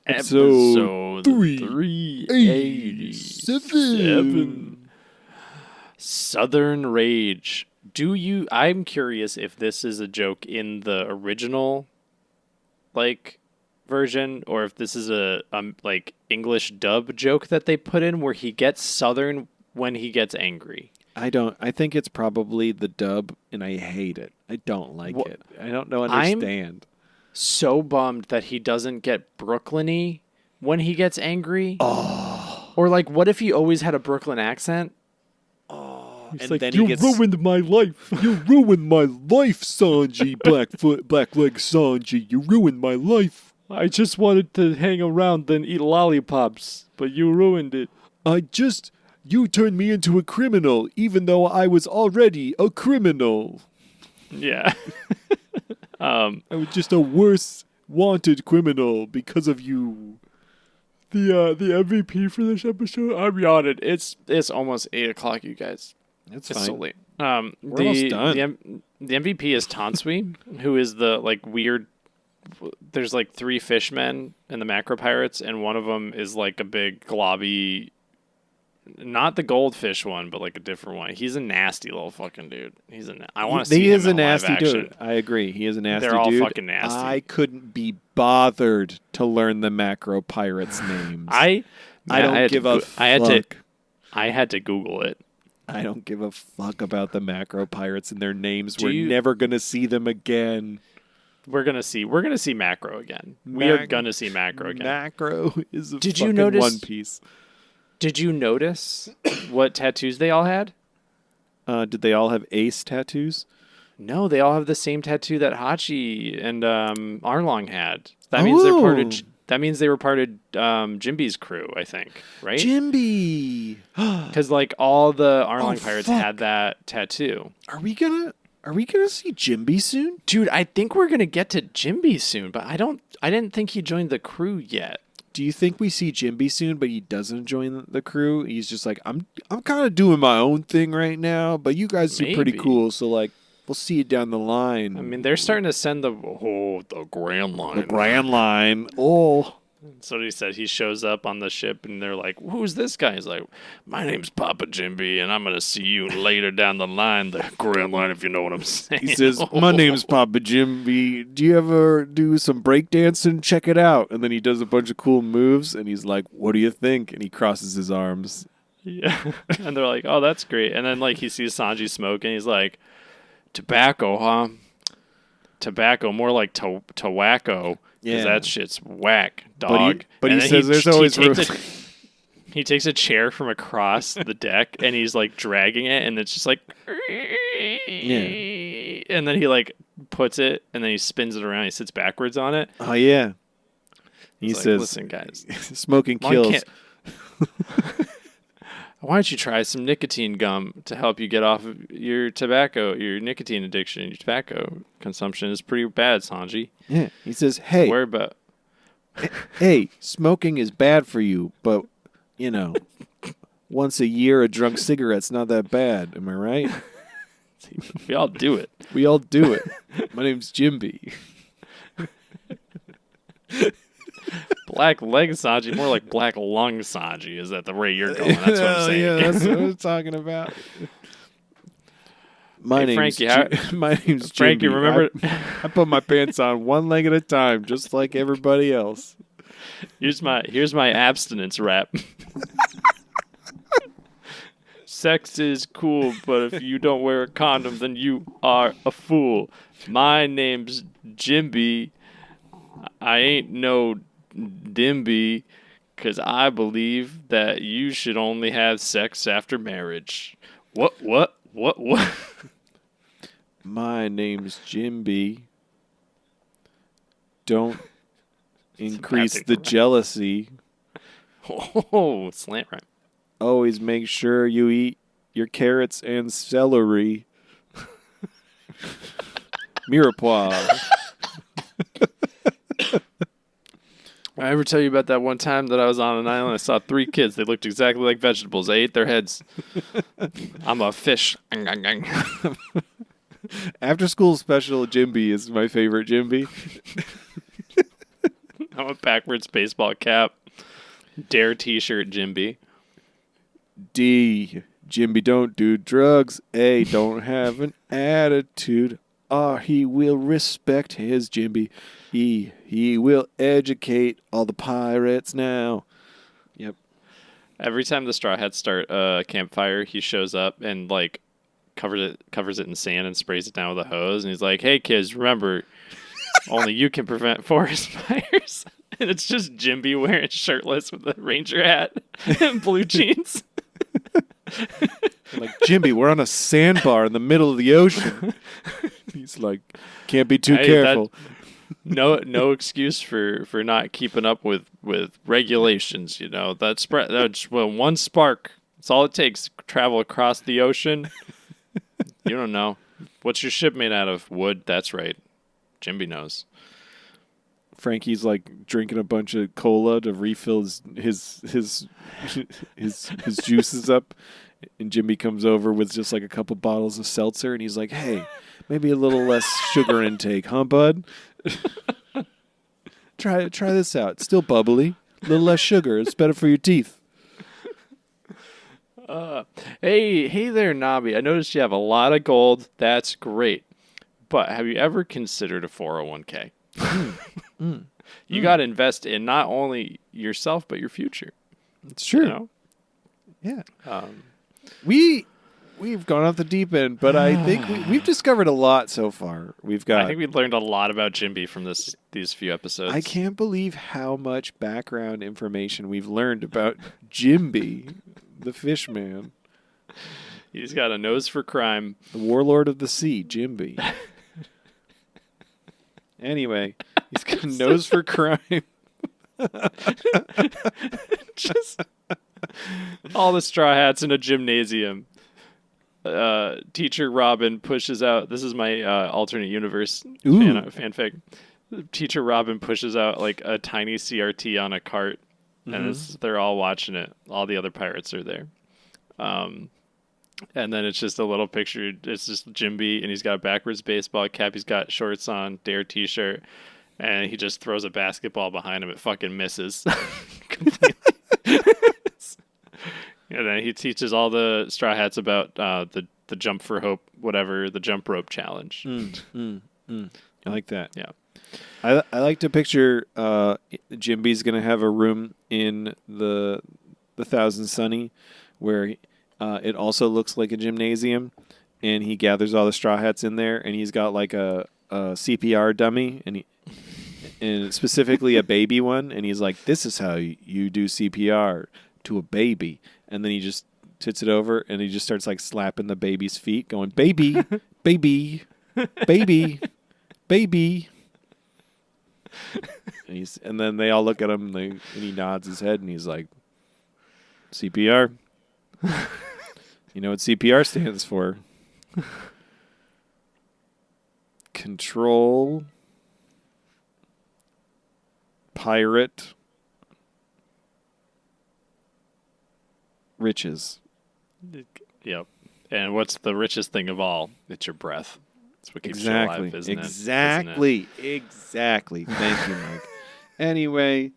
Episode 387. Southern Rage. I'm curious if this is a joke in the original version, or if this is a English dub joke that they put in where he gets Southern when he gets angry. I think it's probably the dub, and I hate it. I don't like it. I don't understand. So bummed that he doesn't get Brooklyn-y when he gets angry. Oh. Or what if he always had a Brooklyn accent? Oh. and like, then you he gets ruined my life. You ruined my life, Sanji. Blackleg Sanji. You ruined my life. I just wanted to hang around and eat lollipops, but you ruined it. You turned me into a criminal, even though I was already a criminal. Yeah. I was just a worse wanted criminal because of you. The MVP for this episode, I'm yawning. It's almost 8:00, you guys. That's It's fine. so late. We're almost done. The MVP is Tansui, who is the like weird. There's like 3 fishmen in the macro pirates, and one of them is like a big globby. Not the goldfish one, but like a different one. He's a nasty little fucking dude. I want to see him. He is a in live nasty action. dude. I agree. He is a nasty dude. They're all fucking nasty. I couldn't be bothered to learn the macro pirates' names. I don't give a fuck. I had to Google it. I don't give a fuck about the macro pirates and their names. Do We're you- never gonna see them again. We're gonna see macro again. We are gonna see macro again. Macro is a Did you fucking notice- One Piece. Did you notice what tattoos they all had? Did they all have ace tattoos? No, they all have the same tattoo that Hachi and Arlong had. That means they're part of. That means they were part of Jimbei's crew, I think, right? Jimbei. Because like all the Arlong pirates fuck. had that tattoo. Are we gonna see Jimbei soon? Dude, I think we're gonna get to Jimbei soon, but I didn't think he joined the crew yet. Do you think we see Jimbei soon, but he doesn't join the crew? He's just like, I'm kind of doing my own thing right now, but you guys are pretty Maybe. cool, so like, we'll see you down the line. I mean, they're starting to send the Grand Line. the Grand Line. Oh, So he said he shows up on the ship, and they're like, "Who's this guy?" He's like, "My name's Papa Jimbei, and I'm gonna see you later down the line, the Grand Line, if you know what I'm saying." he says, my name's Papa Jimbei. Do you ever do some breakdancing? Check it out. And then he does a bunch of cool moves, and he's like, what do you think? And he crosses his arms. Yeah, and they're like, "Oh, that's great." And then like he sees Sanji smoking, he's like, "Tobacco, huh? Tobacco, more like tobacco." Yeah. Because that shit's whack, dog. But he And then says there's always room. He takes a chair from across the deck and he's like dragging it, and it's just like, and then he like puts it and then he spins it around. He sits backwards on it. Oh, yeah. He He's like, says, "Listen, guys, smoking why kills. can't- why don't you try some nicotine gum to help you get off of your nicotine addiction? Your tobacco consumption is pretty bad, Sanji. Yeah. He says, hey, Worry about." hey, smoking is bad for you, but, you know, once a year a drunk cigarette's not that bad. Am I right? We all do it. We all do it. My name's Jimbei. Black leg Sanji, more like black lung Sanji. Is that the way you're going? That's what I'm saying. Yeah, that's what I'm talking about. My name's Frankie, my name's Frankie, Jimbei. remember- I put my pants on one leg at a time, just like everybody else. Here's my abstinence rap. Sex is cool, but if you don't wear a condom, then you are a fool. My name's Jimbei. I ain't no Dimby, 'cause I believe that you should only have sex after marriage. What? My name's Jimbei. Don't increase thing the to write. jealousy. Oh, slant rhyme. Always make sure you eat your carrots and celery. Mirepoix. I ever tell you about that one time that I was on an island? I saw 3 kids. They looked exactly like vegetables. I ate their heads. I'm a fish. After school special Jimbei is my favorite Jimbei. I'm a backwards baseball cap. Dare t-shirt, Jimbei. D. Jimbei don't do drugs. A. Don't have an attitude. R. He will respect his Jimbei. E. He will educate all the pirates now. Yep. Every time the Straw Hats start a campfire, he shows up and like covers it in sand and sprays it down with a hose. And he's like, "Hey kids, remember, only you can prevent forest fires." And it's just Jimbei wearing shirtless with a ranger hat and blue jeans. I'm like, Jimbei, we're on a sandbar in the middle of the ocean. He's like, can't be too careful. No excuse for not keeping up with regulations. You know that's one spark. That's all it takes. Travel across the ocean. You don't know. What's your ship made out of? Wood. That's right. Jimbei knows. Frankie's like drinking a bunch of cola to refill his juices up, and Jimbei comes over with just like a couple bottles of seltzer, and he's like, "Hey, maybe a little less sugar intake, huh, bud? Try this out. It's still bubbly, a little less sugar. It's better for your teeth." Hey there, Nobby. I noticed you have a lot of gold. That's great. But have you ever considered a 401k? You got to invest in not only yourself, but your future. It's true. You know? Yeah. We've gone off the deep end, but I think we've discovered a lot so far. I think we learned a lot about Jimbei from these few episodes. I can't believe how much background information we've learned about Jimbei, the fish man. He's got a nose for crime. The warlord of the sea, Jimbei. Anyway, he's got a nose for crime. Just all the straw hats in a gymnasium. Teacher Robin pushes out. This is my alternate universe fanfic. Teacher Robin pushes out like a tiny CRT on a cart, and they're all watching it. All the other pirates are there. And then it's just a little picture. It's just Jimbei, and he's got a backwards baseball cap. He's got shorts on, Dare t-shirt, and he just throws a basketball behind him. It fucking misses completely. And then he teaches all the Straw Hats about the jump for hope, whatever, the jump rope challenge. I like that. Yeah. I like to picture Jimbei's going to have a room in the Thousand Sunny where it also looks like a gymnasium, and he gathers all the Straw Hats in there, and he's got like a CPR dummy, and specifically a baby one, and he's like, "This is how you do CPR to a baby." And then he just tits it over, and he just starts like slapping the baby's feet, going, "Baby, baby, baby, baby." And then they all look at him, and he nods his head, and he's like, "CPR." You know what CPR stands for? Control, pirate, riches. Yep. And what's the richest thing of all? It's your breath. That's what keeps you alive, isn't it? Exactly. Thank you, Mike. Anyway,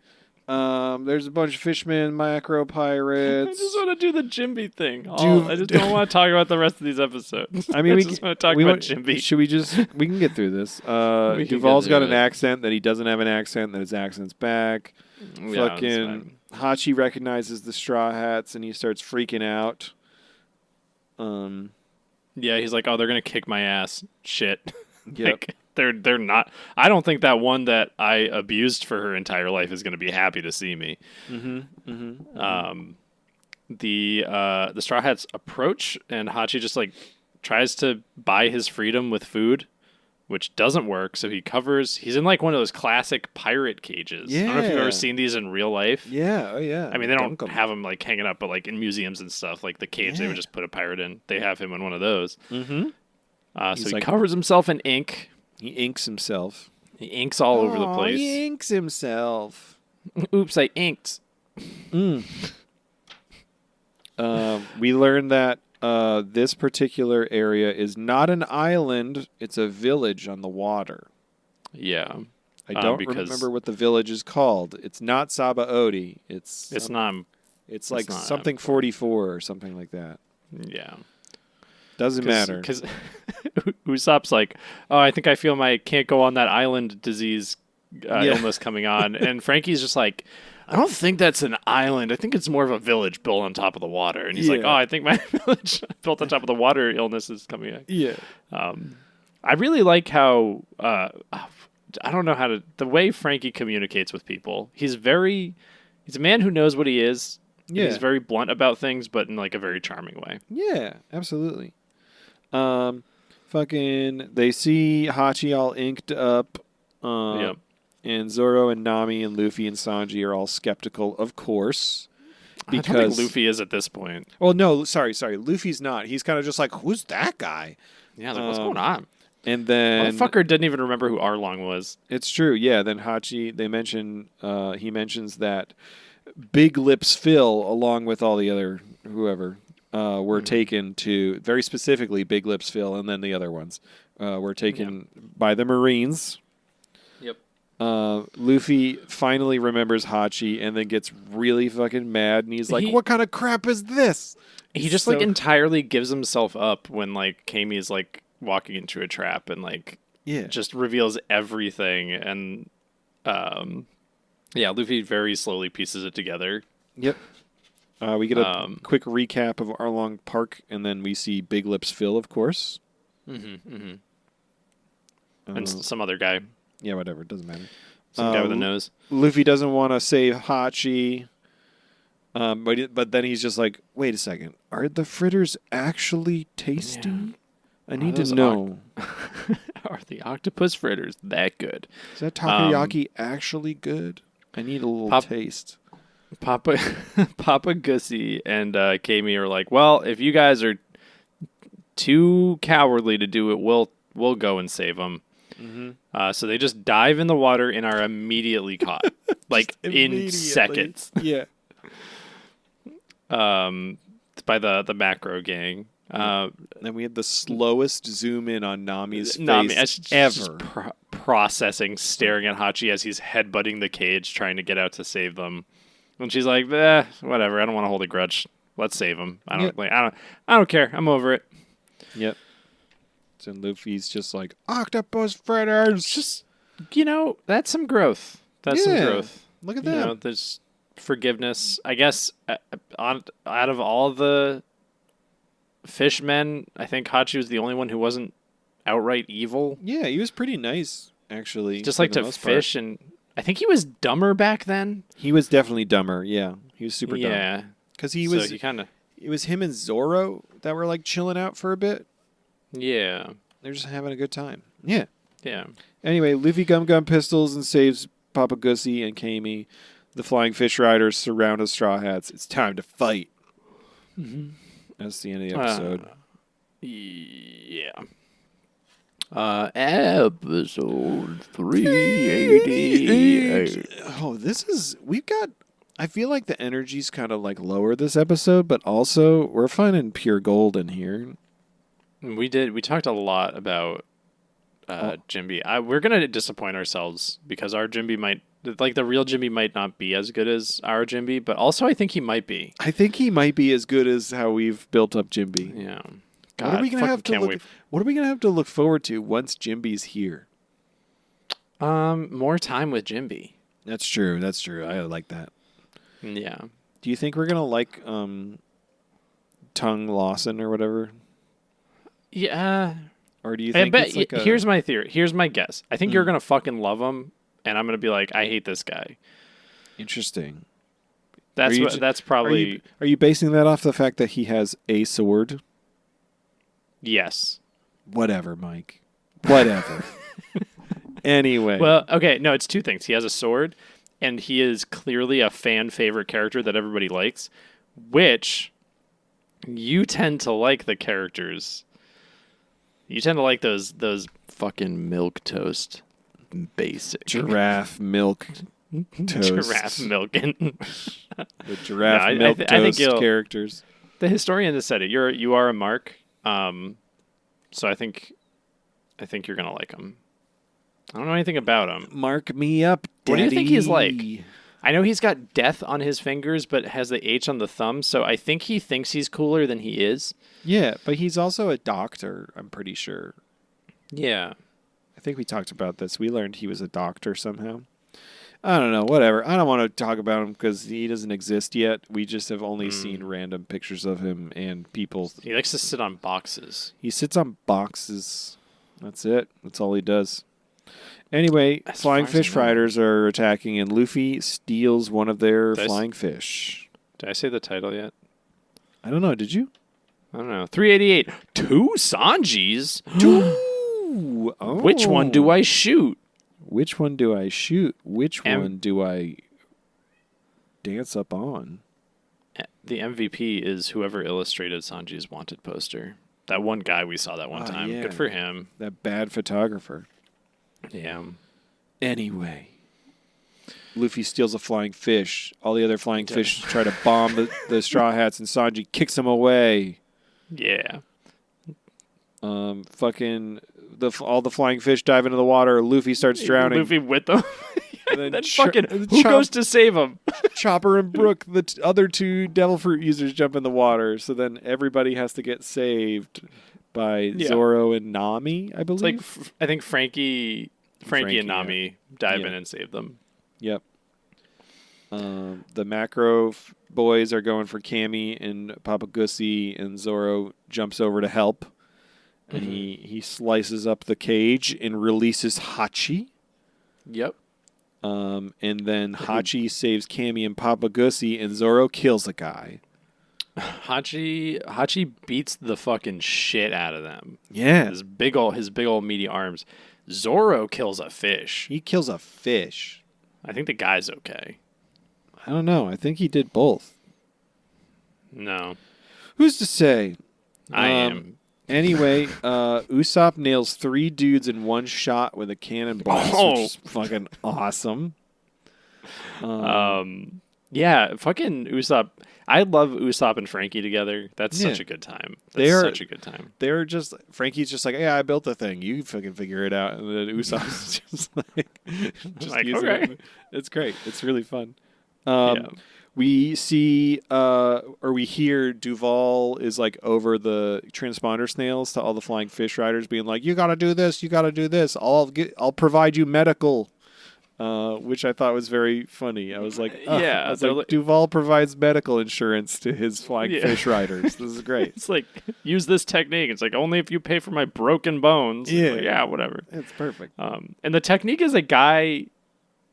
there's a bunch of fishmen, macro pirates. I just want to do the Jimbei thing. I just don't want to talk about the rest of these episodes. I mean, we just want to talk about Jimbei. Should we just? We can get through this. Duval's got an accent that he doesn't have an accent. That his accent's back. Yeah, Fucking Hachi recognizes the Straw Hats and he starts freaking out. Yeah, he's like, "Oh, they're gonna kick my ass." Shit. Yep. Like, they're not. I don't think that one that I abused for her entire life is gonna be happy to see me. The Straw Hats approach, and Hachi just like tries to buy his freedom with food, which doesn't work. So he's in like one of those classic pirate cages. Yeah. I don't know if you've ever seen these in real life. Yeah. Oh yeah. I mean, they don't have them like hanging up, but like in museums and stuff, like the cage they would just put a pirate in. They have him in one of those. Mm-hmm. So he covers himself in ink. He inks himself. He inks all over the place. He inks himself. Oops, I inked. We learned that this particular area is not an island; it's a village on the water. Yeah, I don't remember what the village is called. It's not Sabaody. It's not. It's like something 44 or something like that. Yeah. Doesn't matter. Because Usopp's like, "Oh, I think I feel my can't go on that island disease illness coming on." And Frankie's just like, "I don't think that's an island. I think it's more of a village built on top of the water." And he's like, "Oh, I think my village built on top of the water illness is coming out." Yeah. I really like how, I don't know the way Frankie communicates with people. He's a man who knows what he is, Yeah. He's very blunt about things, but in like a very charming way. Yeah, absolutely. Fucking, they see Hachi all inked up. Yep. And Zoro and Nami and Luffy and Sanji are all skeptical, of course. I don't think Luffy is at this point. Well, no, sorry. Luffy's not. He's kind of just like, who's that guy? Yeah, like, what's going on? And then Motherfucker didn't even remember who Arlong was. it's true, yeah. Then Hachi, he mentions that Big Lips Phil, along with all the other whoever, were taken to, very specifically Big Lips Phil, and then the other ones were taken by the Marines. Yep. Luffy finally remembers Hachi and then gets really fucking mad, and he's like, what kind of crap is this? He just like entirely gives himself up when like Kamie's like walking into a trap and like just reveals everything, and Luffy very slowly pieces it together. Yep. We get a quick recap of Arlong Park, and then we see Big Lips Phil, of course. And some other guy. Yeah, whatever. It doesn't matter. Some guy with a nose. Luffy doesn't want to save Hachi. But then he's just like, wait a second. Are the fritters actually tasty? Yeah. I need to know. Are the octopus fritters that good? Is that takoyaki actually good? I need a little taste. PapaGussy and Kamie are like, well, if you guys are too cowardly to do it, we'll go and save them. Mm-hmm. So they just dive in the water and are immediately caught, like in seconds. Yeah. By the macro gang. Then we had the slowest zoom in on Nami's face ever. Processing, staring at Hachi as he's headbutting the cage, trying to get out to save them. And she's like, whatever. I don't want to hold a grudge. Let's save him. I don't care. I'm over it. Yep. So Luffy's just like, octopus fritters. Just, that's some growth. That's some growth. Look at that. There's forgiveness. I guess out of all the fishmen, I think Hachi was the only one who wasn't outright evil. Yeah, he was pretty nice, actually. Just like to fish, and I think he was dumber back then. He was definitely dumber, yeah. He was super dumb. Yeah. Because it was him and Zoro that were like chilling out for a bit. Yeah. They're just having a good time. Yeah. Yeah. Anyway, Luffy Gum pistols and saves Papagussy and Kamie. The flying fish riders surround the Straw Hats. It's time to fight. Mm-hmm. That's the end of the episode. Yeah. Episode 388. Oh, I feel like the energy's kind of like lower this episode, but also we're finding pure gold in here. We talked a lot about Jimbei. We're going to disappoint ourselves because our Jimbei might, like the real Jimbei might not be as good as our Jimbei, but also I think he might be. I think he might be as good as how we've built up Jimbei. Yeah. God, what are we gonna have to look forward to once Jimbei's here? More time with Jimbei. That's true. I like that. Yeah. Do you think we're gonna like Tongue Lawson or whatever? Yeah. Or do you think it's like here's my theory. Here's my guess. I think you're gonna fucking love him, and I'm gonna be like, I hate this guy. Interesting. That's probably. Are you basing that off the fact that he has a sword? Yes. Whatever, Mike. Whatever. Anyway. Well, okay. No, it's two things. He has a sword, and he is clearly a fan favorite character that everybody likes, which you tend to like the characters. You tend to like those fucking milk toast basic. Giraffe milk toast. Giraffe milking. The giraffe milk toast characters. The historian has said it. You are a mark. So I think you're gonna like him. I don't know anything about him. Mark me up, Daddy. What do you think he's like? I know he's got death on his fingers, but has the H on the thumb, so I think he thinks he's cooler than he is. Yeah, but he's also a doctor, I'm pretty sure. Yeah. I think we talked about this. We learned he was a doctor somehow. I don't know, whatever. I don't want to talk about him because he doesn't exist yet. We just have only seen random pictures of him and people. He likes to sit on boxes. He sits on boxes. That's it. That's all he does. Anyway, flying fish riders are attacking, and Luffy steals one of their flying fish. Did I say the title yet? I don't know. Did you? I don't know. 388. 2 Sanjis? 2! Oh. Which one do I shoot? Which one do I shoot? Which one do I dance up on? The MVP is whoever illustrated Sanji's wanted poster. That one guy we saw that one time. Yeah. Good for him. That bad photographer. Yeah. Anyway. Luffy steals a flying fish. All the other flying fish try to bomb the Straw Hats, and Sanji kicks them away. Yeah. Fucking all the flying fish dive into the water. Luffy starts drowning. Luffy with them. And then Who goes to save him? Chopper and Brook, the other 2 devil fruit users, jump in the water. So then everybody has to get saved by Zoro and Nami, I believe. It's like I think Frankie and Nami dive in and save them. Yep. The Macro boys are going for Cammy and PapaGussy, and Zoro jumps over to help. And he slices up the cage and releases Hachi. Yep. And then Hachi saves Cammy and PapaGussy, and Zoro kills a guy. Hachi beats the fucking shit out of them. Yeah. His big old meaty arms. Zoro kills a fish. He kills a fish. I think the guy's okay. I don't know. I think he did both. No. Who's to say? I am. Anyway, Usopp nails 3 dudes in one shot with a cannon blast, which is fucking awesome. Yeah, fucking Usopp. I love Usopp and Frankie together. That's such a good time. Such a good time. They're just, Frankie's just like, yeah, I built the thing. You fucking figure it out. And then Usopp's just like, using okay. it. It's great. It's really fun. Yeah. We see, or we hear Duval is like over the transponder snails to all the flying fish riders, being like, "You got to do this. You got to do this. I'll provide you medical," which I thought was very funny. I was like, yeah, Duval provides medical insurance to his flying fish riders. This is great. It's like, use this technique. It's like, only if you pay for my broken bones. Yeah, like, yeah, whatever. It's perfect. And the technique is a guy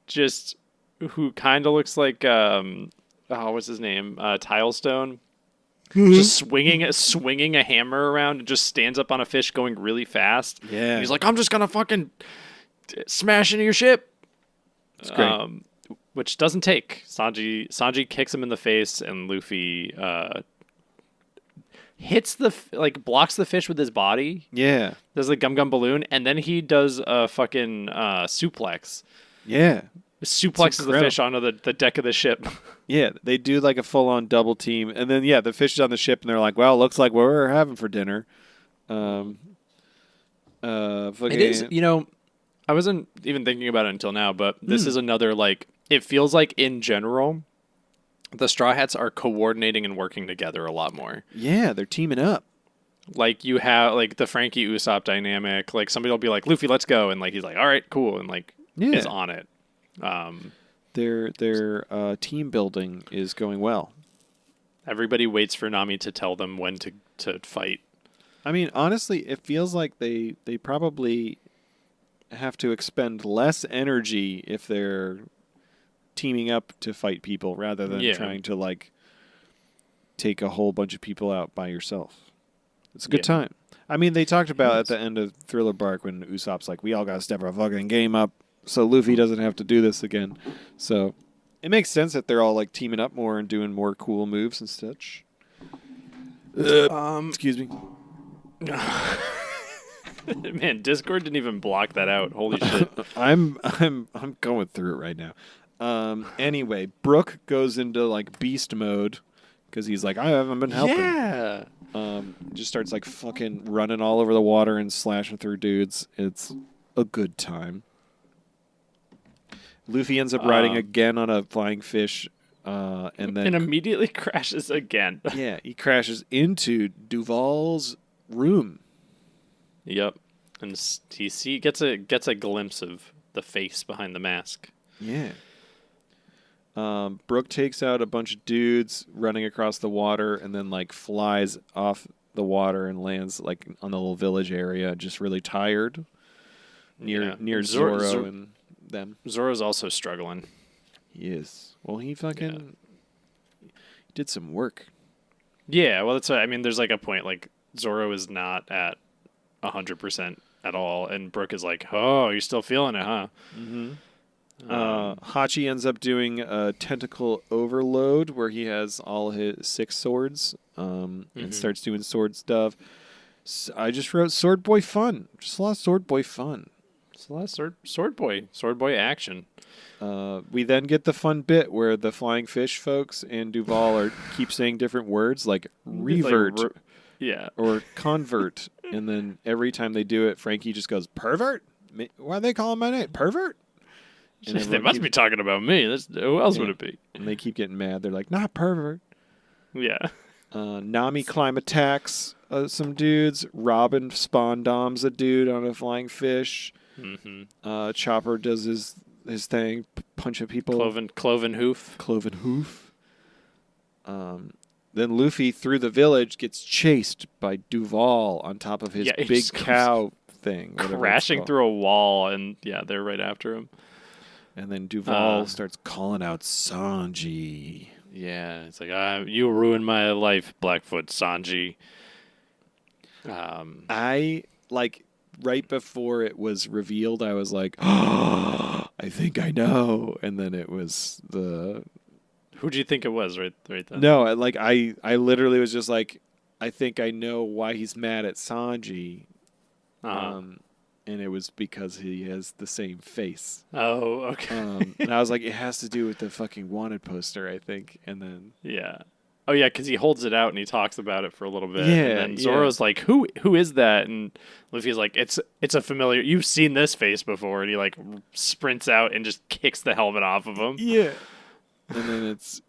just who kind of looks like what's his name? Tilestone. Just swinging a hammer around and just stands up on a fish going really fast. Yeah. And he's like, I'm just going to fucking smash into your ship. It's great. Which doesn't take. Sanji kicks him in the face, and Luffy hits blocks the fish with his body. Yeah. Does the gum balloon, and then he does a fucking suplex. Yeah. Suplexes the fish onto the deck of the ship. Yeah, they do like a full-on double team, and then the fish is on the ship, and they're like, "Well, looks like what we're having for dinner." It is, I wasn't even thinking about it until now, but this is another it feels like in general, the Straw Hats are coordinating and working together a lot more. Yeah, they're teaming up. Like you have the Frankie Usopp dynamic. Like somebody will be like, "Luffy, let's go," and he's like, "All right, cool," and is on it. Their team building is going well. Everybody waits for Nami to tell them when to fight. I mean, honestly, it feels like they probably have to expend less energy if they're teaming up to fight people rather than trying to take a whole bunch of people out by yourself. It's a good time. I mean, they talked about at the end of Thriller Bark when Usopp's like, "We all got to step our fucking game up so Luffy doesn't have to do this again." So it makes sense that they're all teaming up more and doing more cool moves and such. Excuse me. Man, Discord didn't even block that out. Holy shit. I'm going through it right now. Anyway, Brook goes into beast mode because he's like, I haven't been helping. Yeah. Just starts fucking running all over the water and slashing through dudes. It's a good time. Luffy ends up riding again on a flying fish, and immediately crashes again. Yeah, he crashes into Duval's room. Yep, and he gets a glimpse of the face behind the mask. Yeah. Brook takes out a bunch of dudes running across the water, and then flies off the water and lands on the little village area, just really tired. Near Zoro and them. Zoro's also struggling. He is. Well, he fucking did some work. Yeah, well, that's what, I mean, there's like a point, like, Zoro is not at 100% at all, and Brook is like, oh, you're still feeling it, huh? Hachi ends up doing a tentacle overload where he has all his 6 swords and starts doing sword stuff. So I just wrote Sword Boy fun. Just a lot of Sword Boy fun. It's a lot of sword boy action. We then get the fun bit where the flying fish folks and Duval keep saying different words like revert or convert. And then every time they do it, Frankie just goes, pervert? Why are they calling my name? Pervert? And they must be talking about me. Who else would it be? And they keep getting mad. They're like, not pervert. Yeah. Nami climb attacks some dudes. Robin spawn doms a dude on a flying fish. Chopper does his thing, punch at people. Cloven hoof. Cloven hoof. Then Luffy, through the village, gets chased by Duval on top of his big cow thing. Crashing through a wall, and they're right after him. And then Duval starts calling out Sanji. Yeah, it's like, you ruined my life, Blackfoot Sanji. I, like, right before it was revealed, I was like, oh, I think I know. And then it was the... Who do you think it was right then? No, I literally was just like, I think I know why he's mad at Sanji. And it was because he has the same face. Oh, okay. And I was like, it has to do with the fucking wanted poster, I think. And then... Yeah. Oh, yeah, because he holds it out and he talks about it for a little bit. Yeah, and then Zoro's like, who is that? And Luffy's like, it's a familiar... You've seen this face before. And he, like, sprints out and just kicks the helmet off of him. Yeah. And then it's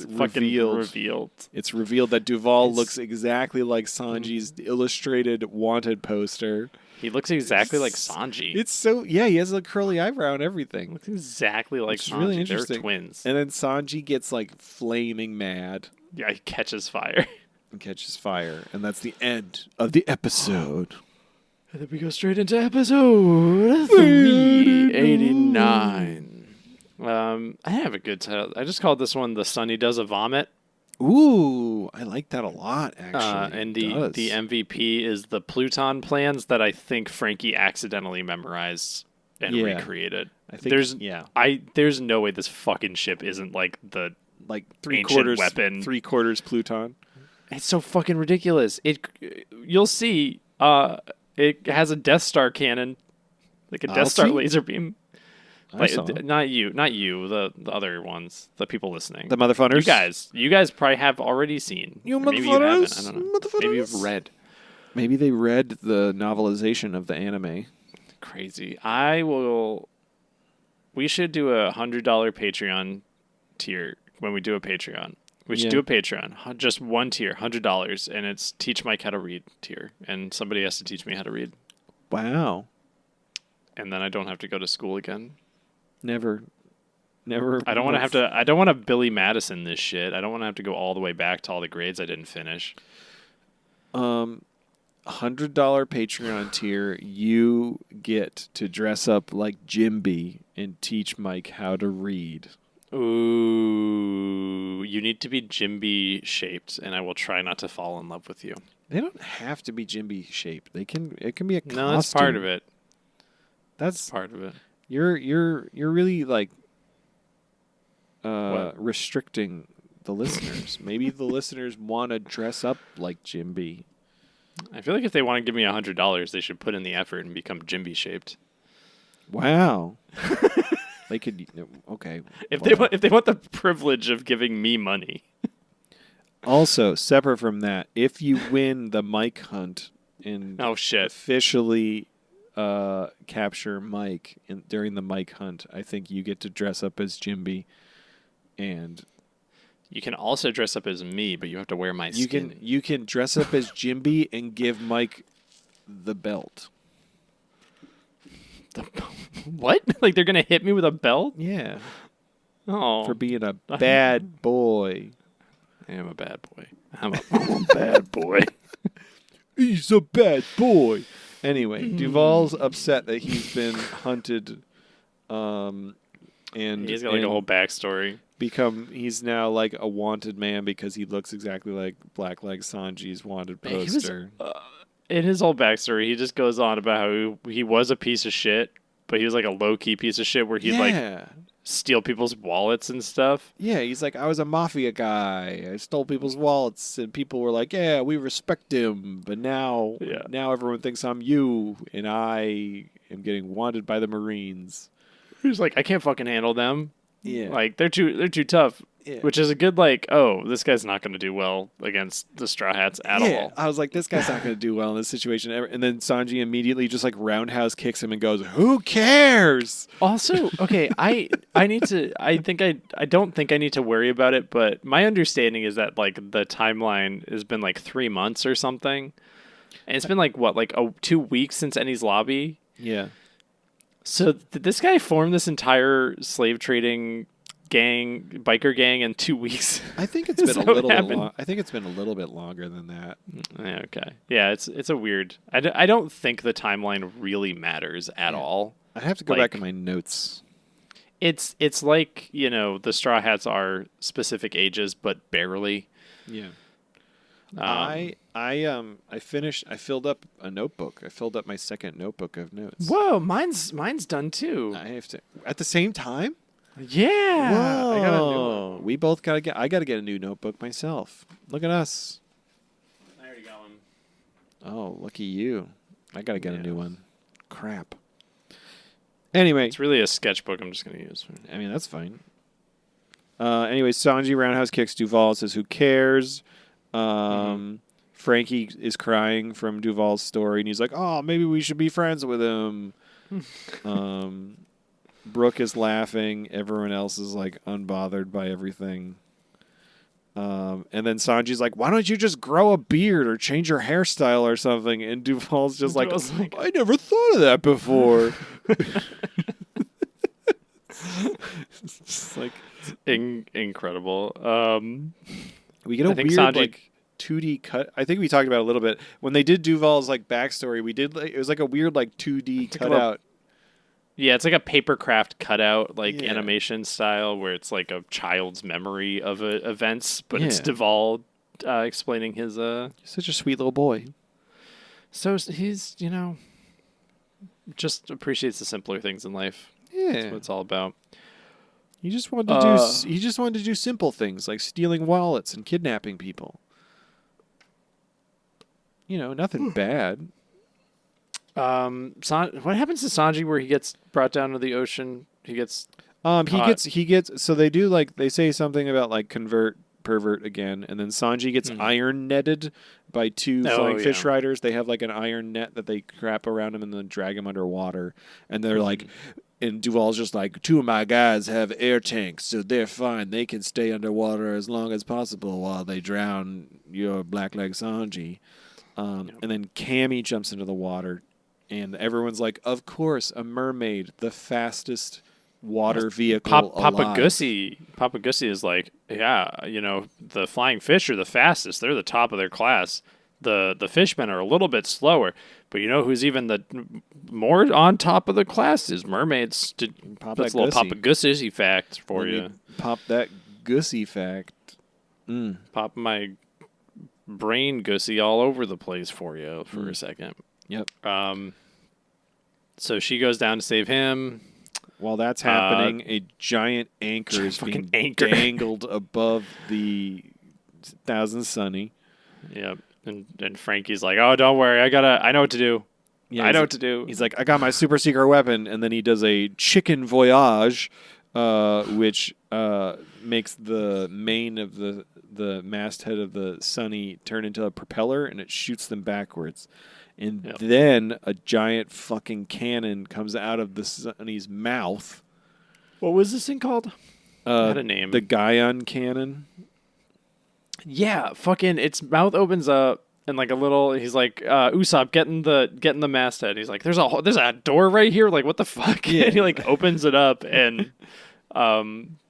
revealed. It's revealed that Duval looks exactly like Sanji's illustrated wanted poster. He looks exactly like Sanji. It's so... Yeah, he has a curly eyebrow and everything. Looks exactly like Sanji. Really interesting. They're twins. And then Sanji gets, like, flaming mad. Yeah, he catches fire. And that's the end of the episode. And then we go straight into episode 389. I have a good title. I just called this one "The Sunny Does a Vomit." Ooh, I like that a lot, actually. And the MVP is the Pluton plans that I think Frankie accidentally memorized and recreated. I think there's no way this fucking ship isn't like the three-quarters weapon. 3/4 Pluton. It's so fucking ridiculous. You'll see. It has a Death Star cannon, like a Death Star laser beam. Not you, the other ones, the people listening. The motherfuckers. You guys probably have already seen. Maybe you haven't. I don't know. Maybe you've read. Maybe they read the novelization of the anime. Crazy. We should do a $100 Patreon tier when we do a Patreon. We should do a Patreon. Just one tier, $100, and it's Teach Mike How to Read tier. And somebody has to teach me how to read. Wow. And then I don't have to go to school again. Never. I don't want to Billy Madison this shit. I don't want to have to go all the way back to all the grades I didn't finish. $100 Patreon tier, you get to dress up like Jimbei and teach Mike how to read. Ooh, you need to be Jimbei shaped, and I will try not to fall in love with you. They don't have to be Jimbei shaped. It can be a costume. No, that's part of it. That's part of it. You're really like restricting the listeners. Maybe the listeners want to dress up like Jimbei. I feel like if they want to give me $100, they should put in the effort and become Jimbei shaped. Wow. They could. Okay. If they want the privilege of giving me money. Also, separate from that, if you win the Mike hunt and officially capture Mike during the Mike hunt, I think you get to dress up as Jimbei, and you can also dress up as me, but you have to wear my skin. You can dress up as Jimbei and give Mike the belt. What? Like they're gonna hit me with a belt? Yeah. Oh, for being a bad boy. I am a bad boy. I'm a bad boy. He's a bad boy. Anyway, Duval's upset that he's been hunted, and he's got like a whole backstory. he's now like a wanted man because he looks exactly like Blackleg Sanji's wanted poster. In his whole backstory, he just goes on about how he was a piece of shit, but he was like a low-key piece of shit where he'd like steal people's wallets and stuff. Yeah, he's like, I was a mafia guy. I stole people's wallets, and people were like, yeah, we respect him. But now everyone thinks I'm you, and I am getting wanted by the Marines. He's like, I can't fucking handle them. Yeah. Like, they're too tough. Yeah. Which is a good, like, oh, this guy's not going to do well against the Straw Hats at all. I was like, this guy's not going to do well in this situation ever. And then Sanji immediately just like roundhouse kicks him and goes, who cares? Also, okay, I don't think I need to worry about it, but my understanding is that like the timeline has been like 3 months or something. And it's been like 2 weeks since Ennie's Lobby. Yeah. So did this guy form this entire slave trading biker gang in 2 weeks? I think it's been a little bit I think it's been a little bit longer than that. Okay. Yeah, it's a weird. I don't think the timeline really matters at all. I have to go back in my notes. It's like, the Straw Hats are specific ages but barely. Yeah. I filled up a notebook. I filled up my second notebook of notes. Whoa, mine's done too. I have to at the same time? Yeah. Whoa. I got a new one. We both got to get I got to get a new notebook myself. Look at us. I already got one. Oh, lucky you. I got to get a new one. Crap. Anyway, it's really a sketchbook I'm just going to use. I mean, that's fine. Anyway, Sanji roundhouse kicks Duval, says who cares? Frankie is crying from Duval's story, and he's like, oh, maybe we should be friends with him. Brooke is laughing. Everyone else is like unbothered by everything. And then Sanji's like, why don't you just grow a beard or change your hairstyle or something? And Duval's just like, I never thought of that before. It's just like incredible. We get a weird Sanji, like 2D cut. I think we talked about it a little bit when they did Duval's like backstory. We did it was like a weird like 2D cutout. Yeah, it's like a papercraft cutout, like animation style, where it's like a child's memory of events, but it's Duval explaining his. Such a sweet little boy. So he's, just appreciates the simpler things in life. Yeah, that's what it's all about. He just wanted to do. He just wanted to do simple things like stealing wallets and kidnapping people. Nothing bad. What happens to Sanji where he gets brought down to the ocean? He gets he gets so they do like they say something about like pervert again, and then Sanji gets iron netted by two flying fish riders. They have like an iron net that they wrap around him and then drag him underwater, and they're like, and Duval's just like, 2 of my guys have air tanks, so they're fine. They can stay underwater as long as possible while they drown your Blackleg Sanji. And then Cammy jumps into the water. And everyone's like, of course, a mermaid, the fastest water vehicle alive. PapaGussy is like, the flying fish are the fastest. They're the top of their class. The fishmen are a little bit slower. But you know who's even the more on top of the class is mermaids. That's a little PapaGussy fact for you. Pop that Gussy fact. Pop my brain Gussy all over the place for you for a second. Yep. So she goes down to save him. While that's happening, a giant anchor is being dangled above the Thousand Sunny. Yep. And Frankie's like, "Oh, don't worry, I know what to do. Yeah, I know what to do." He's like, "I got my super secret weapon," and then he does a chicken voyage, which makes the main of the masthead of the Sunny turn into a propeller, and it shoots them backwards. And then a giant fucking cannon comes out of the Sunny's mouth. What was this thing called? Had a name. The Guyon cannon. Yeah, fucking its mouth opens up and like a little. He's like, Usopp, get in the masthead. He's like, there's a door right here. Like, what the fuck? Yeah. And he like opens it up and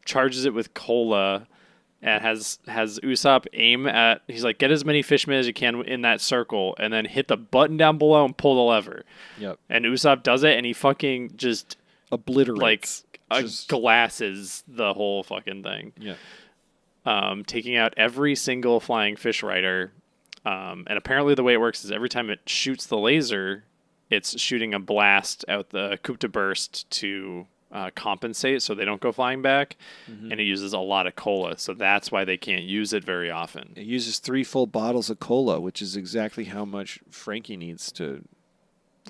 charges it with cola. And has Usopp aim at... He's like, get as many fishmen as you can in that circle, and then hit the button down below and pull the lever. Yep. And Usopp does it, and he fucking just... obliterates. glasses the whole fucking thing. Yeah. Taking out every single flying fish rider. And apparently the way it works is every time it shoots the laser, it's shooting a blast out the coupe de burst to compensate so they don't go flying back. Mm-hmm. And it uses a lot of cola, so that's why they can't use it very often. It uses 3 full bottles of cola, which is exactly how much Frankie needs to...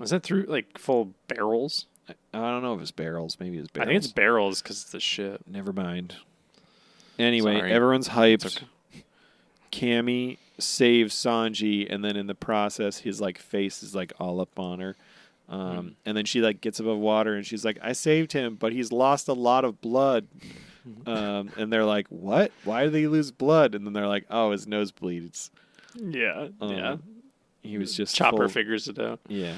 Is that through, like, full barrels? I don't know if it's barrels. Maybe it's barrels. I think it's barrels because it's the shit. Never mind. Anyway, Sorry. everyone's hyped. Okay. Cammy saves Sanji, and then in the process, his like face is like all up on her. And then she like gets above water, and she's like, "I saved him, but he's lost a lot of blood." And they're like, "What? Why did he lose blood?" And then they're like, "Oh, his nosebleed." It's yeah. He was just Chopper figures it out. Yeah.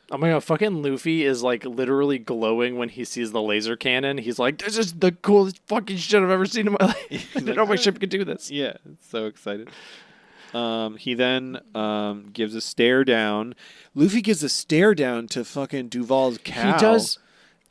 Oh my god, fucking Luffy is like literally glowing when he sees the laser cannon. He's like, "This is the coolest fucking shit I've ever seen in my life. I didn't know my ship could do this." Yeah, so excited. He then gives a stare down. Luffy gives a stare down to fucking Duval's cow.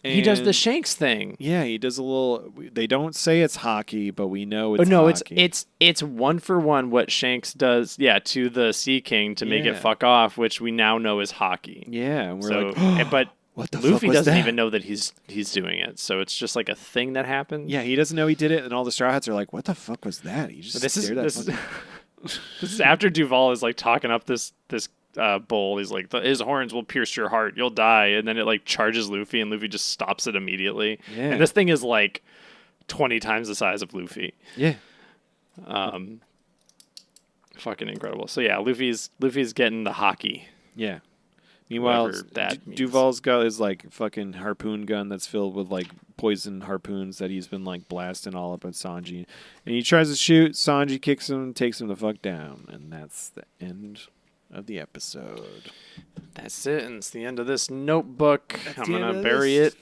He does the Shanks thing. Yeah, he does a little. They don't say it's hockey, but we know it's. No, hockey. it's 1-for-1 what Shanks does. Yeah, to the Sea King to make it fuck off, which we now know is hockey. Yeah, and we're so, like, but what the Luffy fuck was doesn't that? even know that he's doing it. So it's just like a thing that happened. Yeah, he doesn't know he did it, and all the Straw Hats are like, "What the fuck was that?" He just stared at fucking... This is after Duval is like talking up this bull. He's like, his horns will pierce your heart. You'll die. And then it like charges Luffy, and Luffy just stops it immediately. Yeah. And this thing is like 20 times the size of Luffy. Yeah. Fucking incredible. So yeah, Luffy's getting the hockey. Yeah. Meanwhile, that means. Duval's got his like fucking harpoon gun that's filled with like poison harpoons that he's been like blasting all up at Sanji. And he tries to shoot, Sanji kicks him and takes him the fuck down. And that's the end of the episode. That's it, and it's the end of this notebook. That's I'm gonna bury it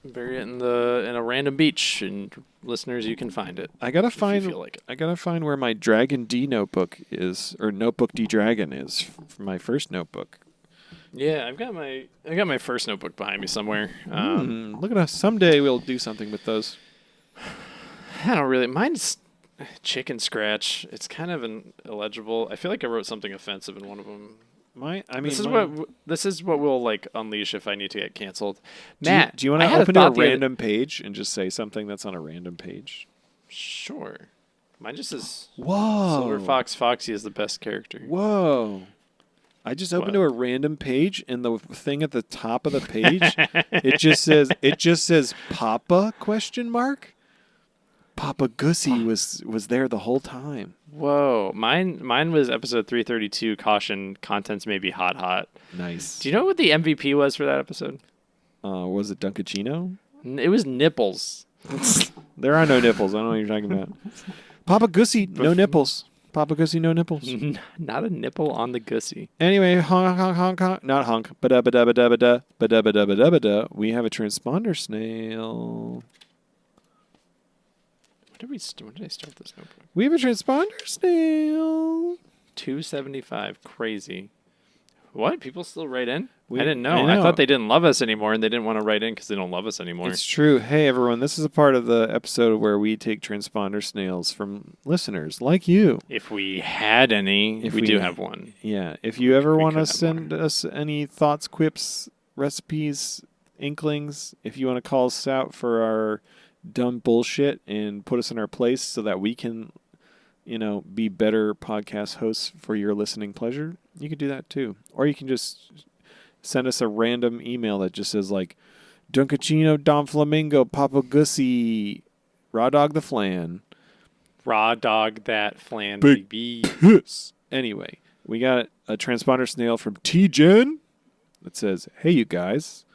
in a random beach, and listeners, you can find it. I gotta if find. you feel like it. I gotta find where my Dragon D notebook is, or Notebook D Dragon is for my first notebook. Yeah, I got my first notebook behind me somewhere. Look at us. Someday we'll do something with those. I don't really. Mine's Chicken Scratch. It's kind of illegible. I feel like I wrote something offensive in one of them. This is what we'll like unleash if I need to get canceled. Matt, do you want to open to a random page and just say something that's on a random page? Sure. Mine just says, "Whoa, Silver Fox Foxy is the best character." Whoa. I just opened to a random page, and the thing at the top of the page, it just says Papa ? PapaGussy was there the whole time. Whoa, mine was episode 332. Caution, contents may be hot. Nice. Do you know what the MVP was for that episode? Was it DunkAccino? It was nipples. There are no nipples. I don't know what you're talking about. PapaGussy, no nipples. PapaGussy, no nipples. Not a nipple on the gussy. Anyway, honk, not honk. Ba-da-ba-da-ba-da-ba-da. We have a transponder snail. When did I start this notebook? We have a transponder snail. 275. Crazy. What? People still write in? I didn't know. I know. I thought they didn't love us anymore, and they didn't want to write in because they don't love us anymore. It's true. Hey, everyone. This is a part of the episode where we take transponder snails from listeners like you. If we had any, we do have one. Yeah. If you ever want to send us any thoughts, quips, recipes, inklings, if you want to call us out for our dumb bullshit and put us in our place so that we can, be better podcast hosts for your listening pleasure, you can do that too. Or you can just send us a random email that just says like DunkAccino, Donflamingo, PapaGussy, Raw Dog the Flan. Raw dog that flan, Big baby. Piss. Anyway, we got a transponder snail from T-Gen that says, "Hey, you guys,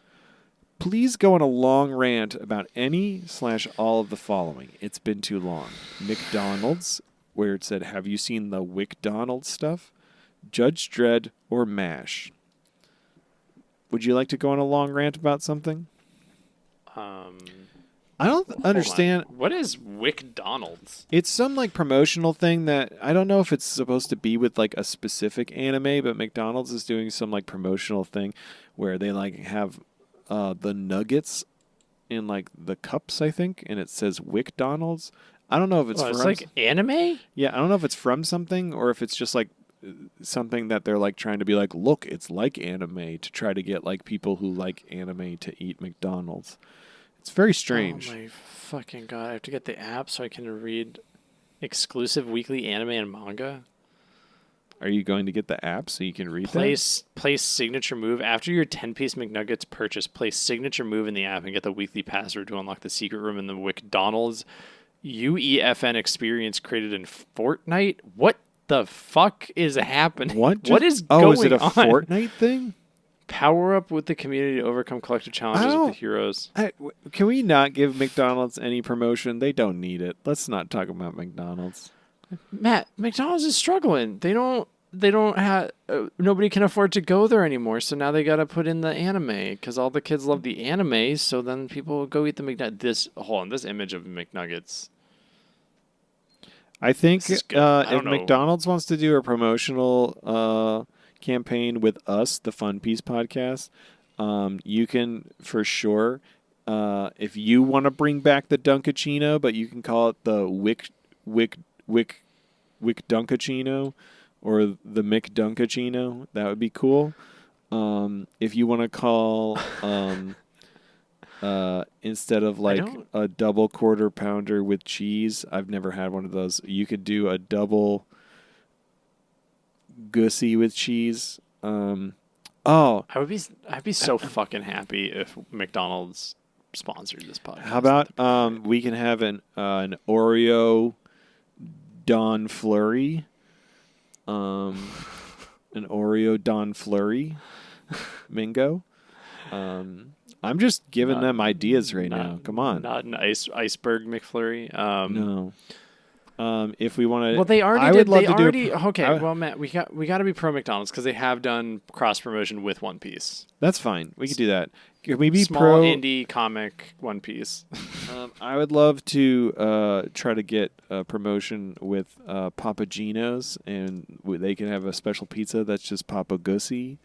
please go on a long rant about any/all of the following. It's been too long. McDonald's," where it said, "Have you seen the WickDonald's stuff? Judge Dredd or MASH." Would you like to go on a long rant about something? I don't understand. What is WickDonald's? It's some like promotional thing that I don't know if it's supposed to be with like a specific anime, but McDonald's is doing some like promotional thing where they like have the nuggets in like the cups, I think, and it says WickDonald's. I don't know if it's from... It's like anime? Yeah, I don't know if it's from something or if it's just like something that they're like trying to be like, look, it's like anime, to try to get like people who like anime to eat McDonald's. It's very strange. Oh my fucking god! I have to get the app so I can read exclusive weekly anime and manga. Are you going to get the app so you can read Place signature move after your 10-piece McNuggets purchase. Place signature move in the app and get the weekly password to unlock the secret room in the McDonald's UEFN experience created in Fortnite. What the fuck is happening? What is going is it a on? Fortnite thing? Power up with the community to overcome collective challenges with the heroes. Can we not give McDonald's any promotion? They don't need it. Let's not talk about McDonald's. Matt, McDonald's is struggling. They don't have nobody can afford to go there anymore. So now they got to put in the anime because all the kids love the anime. So then people will go eat the McNuggets. This image of McNuggets. I think if know. McDonald's wants to do a promotional campaign with us, the Fun Piece podcast, you can for sure. If you want to bring back the DunkAccino, but you can call it the Wick DunkAccino or the McDunkAccino, that would be cool. If you want to call instead of like a double quarter pounder with cheese, I've never had one of those. You could do a double Gussy with cheese. I'd be so fucking happy if McDonald's sponsored this podcast. How about we can have an Oreo Don Flurry, an Oreo Don Flurry, Mingo. I'm just giving them ideas right now. Come on, not an iceberg McFlurry. No. If we want to, well, they already I did. would love They to already do okay. Well, Matt, we got to be pro McDonald's because they have done cross promotion with One Piece. That's fine. We could do that. Can we be Small pro indie comic One Piece? I would love to try to get a promotion with Papaginos, and they can have a special pizza that's just PapaGussy.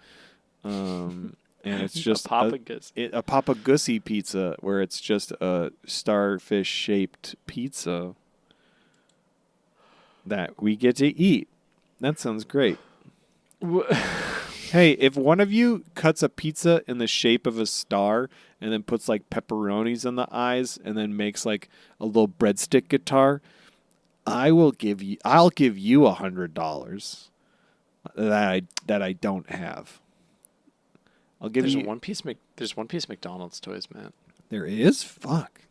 And it's just a PapaGussy pizza where it's just a starfish-shaped pizza that we get to eat. That sounds great. Hey, if one of you cuts a pizza in the shape of a star and then puts like pepperonis on the eyes and then makes like a little breadstick guitar, I'll give you $100 that I don't have. I'll give There's you One Piece McDonald's toys, Matt. There is? Fuck.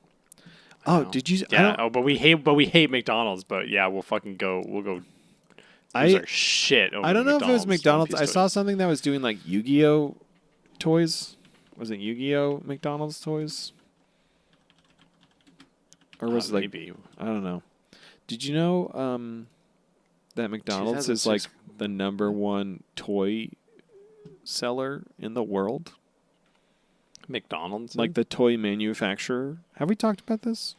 Oh, did you? Yeah. But we hate McDonald's. But yeah, we'll fucking go. We'll go. Our shit. I don't know if it was McDonald's. I saw something that was doing like Yu-Gi-Oh toys. Was it Yu-Gi-Oh McDonald's toys? Or was it like? Maybe. I don't know. Did you know that McDonald's is like the #1 toy seller in the world? McDonald's? Like the toy manufacturer. Have we talked about this?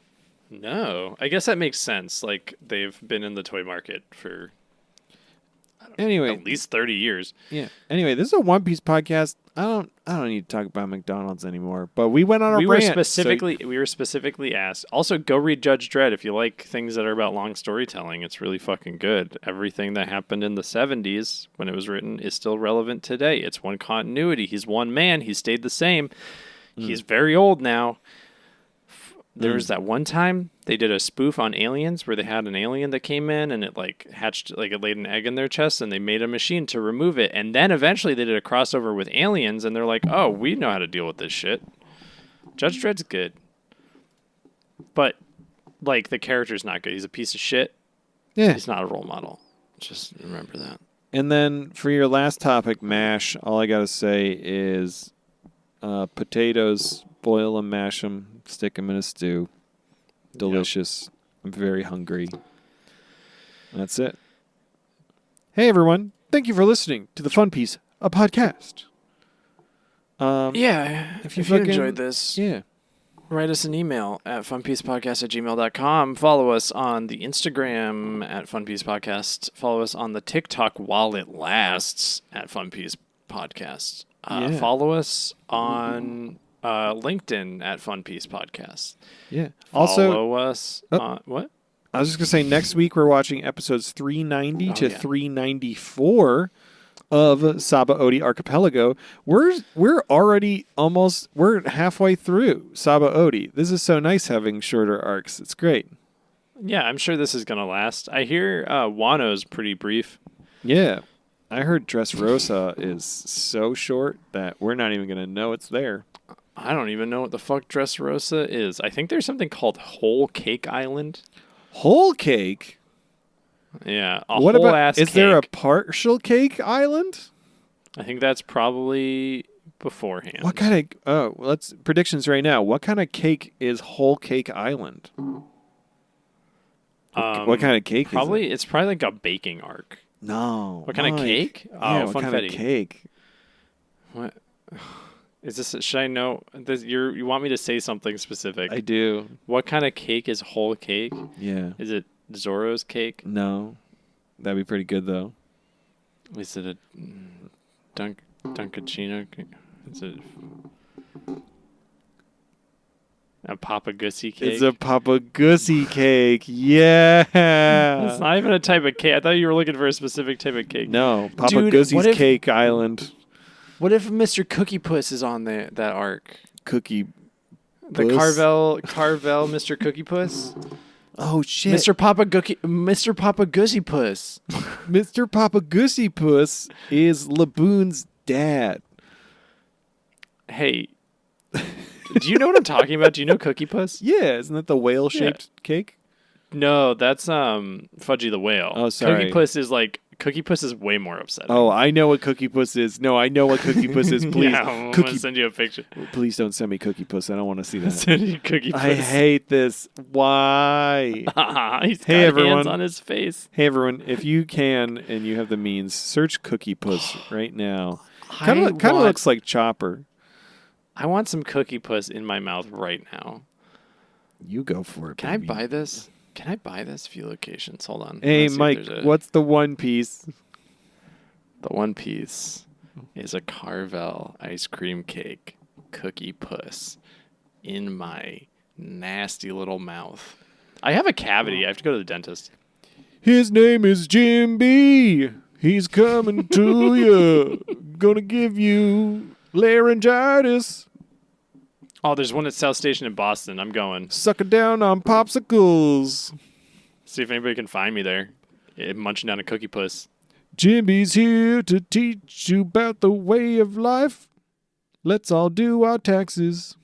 No. I guess that makes sense. Like they've been in the toy market for at least 30 years. Yeah. Anyway, this is a One Piece podcast. I don't need to talk about McDonald's anymore. But we went on a rant. We were specifically asked. Also, go read Judge Dredd if you like things that are about long storytelling. It's really fucking good. Everything that happened in the 70s when it was written is still relevant today. It's one continuity. He's one man. He stayed the same. He's very old now. There was that one time they did a spoof on aliens where they had an alien that came in and it like hatched, like it laid an egg in their chest and they made a machine to remove it. And then eventually they did a crossover with aliens and they're like, oh, we know how to deal with this shit. Judge Dredd's good. But like the character's not good. He's a piece of shit. Yeah. He's not a role model. Just remember that. And then for your last topic, MASH, all I got to say is potatoes, boil them, mash them, stick them in a stew. Delicious. Yep. I'm very hungry. That's it. Hey, everyone. Thank you for listening to the Fun Piece, a podcast. If you enjoyed this, write us an email at funpiecepodcast@gmail.com. Follow us on the Instagram at funpiecepodcast. Follow us on the TikTok while it lasts at funpiecepodcast. Follow us on LinkedIn at funpiecepodcast. Yeah. Follow us. What? I was just going to say, next week we're watching episodes 390 to 394 of Sabaody Archipelago. We're already we're halfway through Sabaody. This is so nice having shorter arcs. It's great. Yeah, I'm sure this is going to last. I hear Wano's pretty brief. Yeah. I heard Dressrosa is so short that we're not even going to know it's there. I don't even know what the fuck Dressrosa is. I think there's something called Whole Cake Island. Whole cake? Yeah, what whole about, ass is cake. there a partial cake island? I think that's probably beforehand. What kind of, let's, predictions right now. What kind of cake is Whole Cake Island? What kind of cake is it? It's probably like a baking arc. No. What kind of cake? Yeah, what kind of cake? What? Is this? Should I know? You want me to say something specific? I do. What kind of cake is whole cake? Yeah. Is it Zorro's cake? No. That'd be pretty good, though. Is it a DunkAccino cake? Is it a PapaGussy cake? It's a PapaGussy cake. Yeah. It's not even a type of cake. I thought you were looking for a specific type of cake. No. PapaGussy's Cake Island. What if Mr. Cookie Puss is on that arc? Cookie The Carvel Mr. Cookie Puss? Oh, shit. Mr. PapaGussy Puss. Mr. PapaGussy Puss is Laboon's dad. Hey, do you know what I'm talking about? Do you know Cookie Puss? Yeah, isn't that the whale-shaped cake? No, that's Fudgy the Whale. Oh, sorry. Cookie Puss is way more upsetting. Oh, I know what Cookie Puss is. No, I know what Cookie Puss is. Please, yeah, I'm gonna send you a picture. Please don't send me Cookie Puss. I don't want to see that. Send you Cookie Puss. I hate this. Why? He's Hey, got everyone. hands on his face. Hey, everyone, if you can and you have the means, search Cookie Puss right now. Kind of looks like Chopper. I want some Cookie Puss in my mouth right now. You go for it, Can baby. I buy this? Can I buy this? Few locations. Hold on. Hey, Let's see if Mike, there's what's the one piece? The one piece is a Carvel ice cream cake Cookie Puss in my nasty little mouth. I have a cavity. I have to go to the dentist. His name is Jimbei. He's coming to you. Gonna give you laryngitis. Oh, there's one at South Station in Boston. I'm going. Sucking down on popsicles. See if anybody can find me there. Munching down a Cookie Puss. Jimbei's here to teach you about the way of life. Let's all do our taxes.